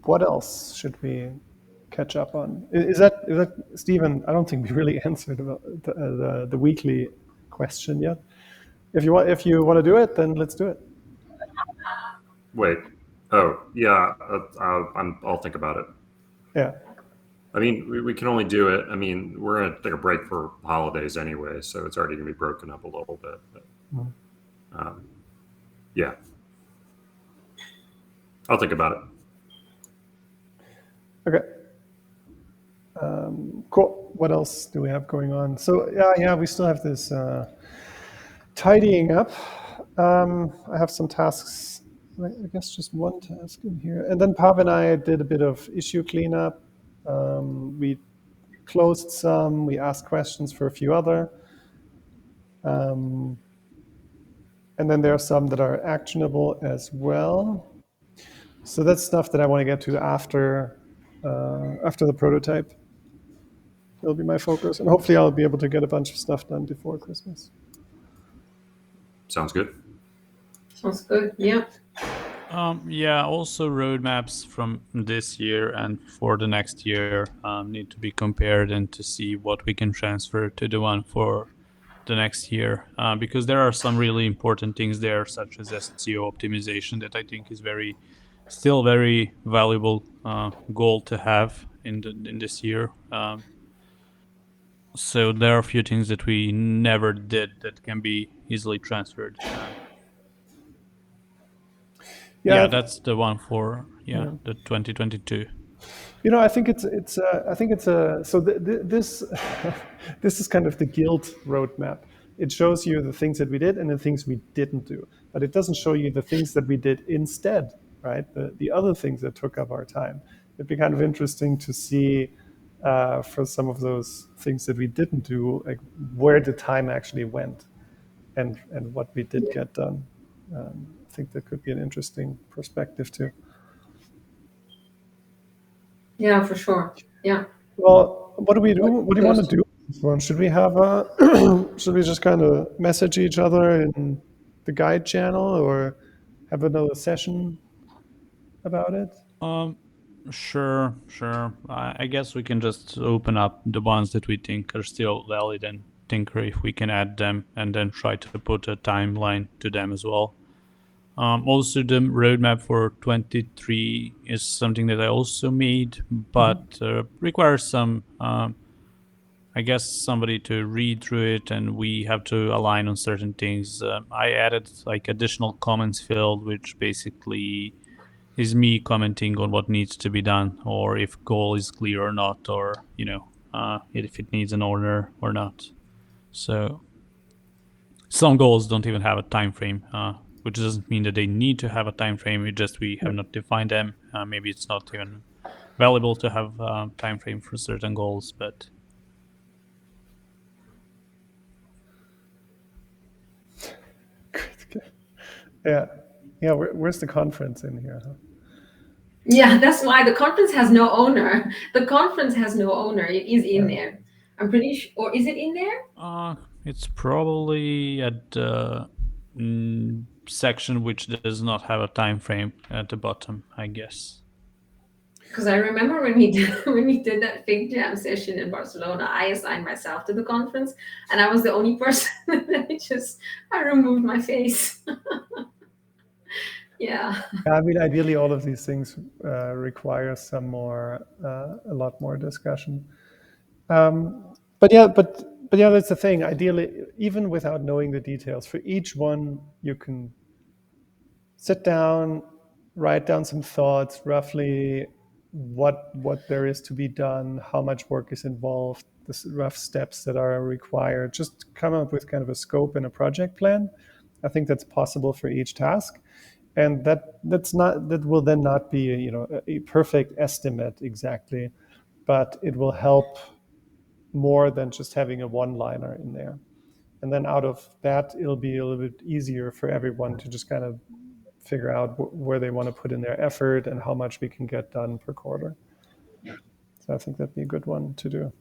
Speaker 2: What else should we catch up on? Is that Stephen? I don't think we really answered about the weekly question yet. If you want to do it, then let's do it.
Speaker 3: Wait. Oh, yeah. I'll think about it.
Speaker 2: Yeah.
Speaker 3: I mean, we can only do it. I mean, we're going to take a break for holidays anyway, so it's already going to be broken up a little bit. But, yeah. I'll think about it.
Speaker 2: Okay. Cool. What else do we have going on? So yeah, we still have this tidying up. I have some tasks. I guess just one task in here, and then Pav and I did a bit of issue cleanup. We closed some. We asked questions for a few other. And then there are some that are actionable as well. So that's stuff that I want to get to after the prototype. It'll be my focus, and hopefully I'll be able to get a bunch of stuff done before Christmas.
Speaker 3: Sounds good.
Speaker 1: Sounds good. Yeah.
Speaker 4: Yeah, also roadmaps from this year and for the next year need to be compared and to see what we can transfer to the one for the next year, because there are some really important things there, such as SEO optimization, that I think is still very valuable goal to have in this year. So there are a few things that we never did that can be easily transferred. Yeah, that's the one for the 2022.
Speaker 2: I think this this is kind of the guild roadmap. It shows you the things that we did and the things we didn't do, but it doesn't show you the things that we did instead, right? The other things that took up our time. It'd be kind of interesting to see for some of those things that we didn't do, like where the time actually went, and what we did get done. I think that could be an interesting perspective too.
Speaker 1: Yeah, for sure. Yeah.
Speaker 2: Well, what do we do? What do you want to do? Should we have should we just kind of message each other in the guide channel, or have another session about it?
Speaker 4: Sure. I guess we can just open up the ones that we think are still valid and tinker if we can add them, and then try to put a timeline to them as well. Also, the roadmap for 23 is something that I also made, but requires some, I guess, somebody to read through it, and we have to align on certain things. I added like additional comments field, which basically is me commenting on what needs to be done, or if goal is clear or not, or if it needs an owner or not. So some goals don't even have a time frame, which doesn't mean that they need to have a time frame. It just we have not defined them. Maybe it's not even valuable to have a time frame for certain goals, but
Speaker 2: yeah. Where's the conference in here? Huh?
Speaker 1: Yeah, that's why the conference has no owner. The conference has no owner. It is in there. I'm pretty sure. Or is it in there?
Speaker 4: It's probably at the section which does not have a time frame at the bottom, I guess.
Speaker 1: Because I remember when we did that Fig Jam session in Barcelona, I assigned myself to the conference, and I was the only person that I removed my face. Yeah.
Speaker 2: I mean, ideally, all of these things require a lot more discussion. But yeah, that's the thing. Ideally, even without knowing the details, for each one, you can sit down, write down some thoughts, roughly what there is to be done, how much work is involved, the rough steps that are required. Just come up with kind of a scope and a project plan. I think that's possible for each task. And that will then not be a perfect estimate exactly, but it will help more than just having a one-liner in there. And then out of that, it'll be a little bit easier for everyone to just kind of figure out where they want to put in their effort and how much we can get done per quarter. So I think that'd be a good one to do.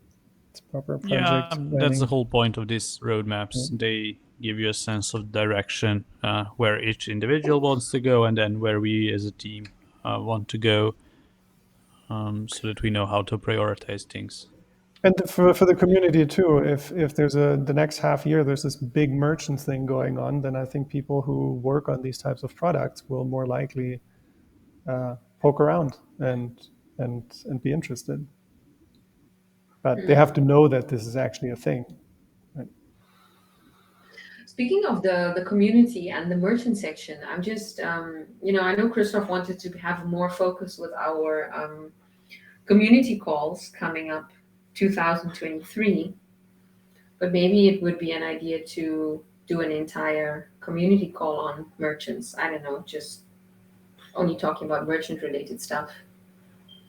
Speaker 2: It's proper project planning.
Speaker 4: That's the whole point of these roadmaps. They give you a sense of direction, where each individual wants to go, and then where we as a team want to go, so that we know how to prioritize things.
Speaker 2: And for the community too, if there's the next half year there's this big merchant thing going on, then I think people who work on these types of products will more likely poke around and be interested. But they have to know that this is actually a thing. Right?
Speaker 1: Speaking of the community and the merchant section, I'm just, I know Christoph wanted to have more focus with our community calls coming up 2023, but maybe it would be an idea to do an entire community call on merchants. I don't know, just only talking about merchant related stuff.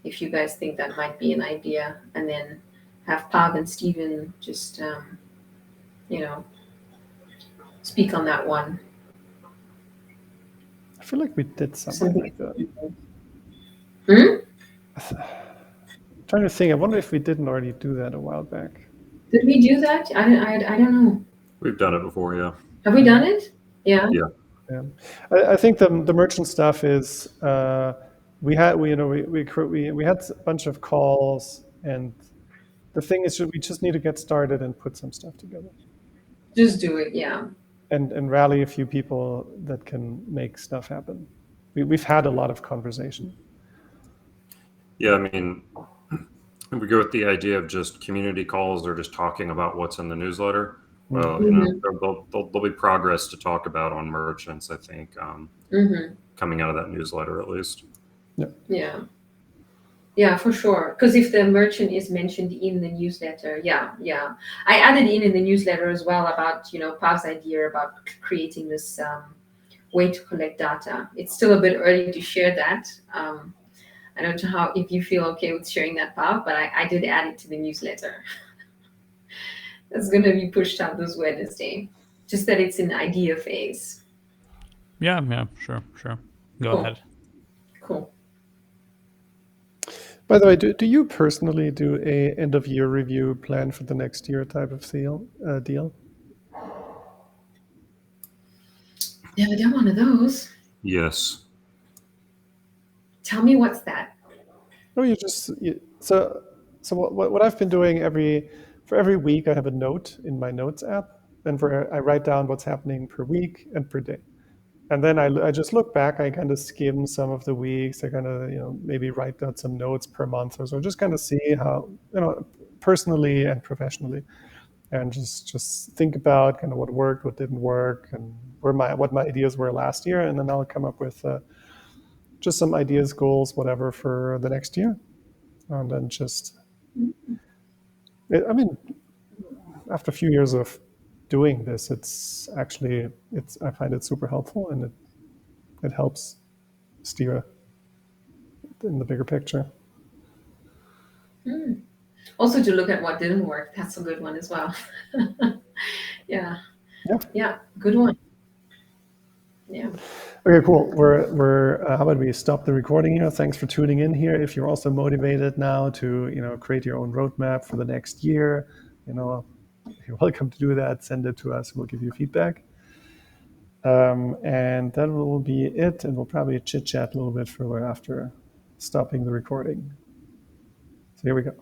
Speaker 1: If you guys think that might be an idea, and then have Pav and Steven just, speak on that one.
Speaker 2: I feel like we did something like that. Trying to think. I wonder if we didn't already do that a while back.
Speaker 1: Did we do that? I don't know.
Speaker 3: We've done it before, yeah.
Speaker 1: Have we done it? Yeah.
Speaker 2: Yeah, I think the merchant stuff is we had a bunch of calls, and the thing is we just need to get started and put some stuff together.
Speaker 1: Just do it, yeah.
Speaker 2: And rally a few people that can make stuff happen. We've had a lot of conversation.
Speaker 3: Yeah, I mean, if we go with the idea of just community calls or just talking about what's in the newsletter, well, there'll be progress to talk about on merchants, I think, coming out of that newsletter at least.
Speaker 1: Yeah, for sure. Because if the merchant is mentioned in the newsletter, yeah. I added in the newsletter as well about, Pav's idea about creating this way to collect data. It's still a bit early to share that. I don't know if you feel okay with sharing that, Pav, but I did add it to the newsletter. That's going to be pushed out this Wednesday. Just that it's in idea phase.
Speaker 4: Yeah, sure. Go ahead.
Speaker 1: Cool.
Speaker 2: By the way, do you personally do a end of year review plan for the next year type of deal?
Speaker 1: Never done one of those.
Speaker 3: Yes.
Speaker 1: Tell me what's that?
Speaker 2: No, so what I've been doing for every week, I have a note in my notes app, and I write down what's happening per week and per day. And then I just look back, I kind of skim some of the weeks, I kind of, maybe write down some notes per month or so, just kind of see how, personally and professionally, and just think about kind of what worked, what didn't work, and what my ideas were last year. And then I'll come up with just some ideas, goals, whatever for the next year. And then after a few years of doing this, I find it super helpful, and it helps steer in the bigger picture.
Speaker 1: Also to look at what didn't work. That's a good one as well. Yeah, good one. Yeah.
Speaker 2: Okay, cool. How about we stop the recording here? Thanks for tuning in here. If you're also motivated now to create your own roadmap for the next year, you're welcome to do that. Send it to us. We'll give you feedback. And that will be it. And we'll probably chit chat a little bit further after stopping the recording. So here we go.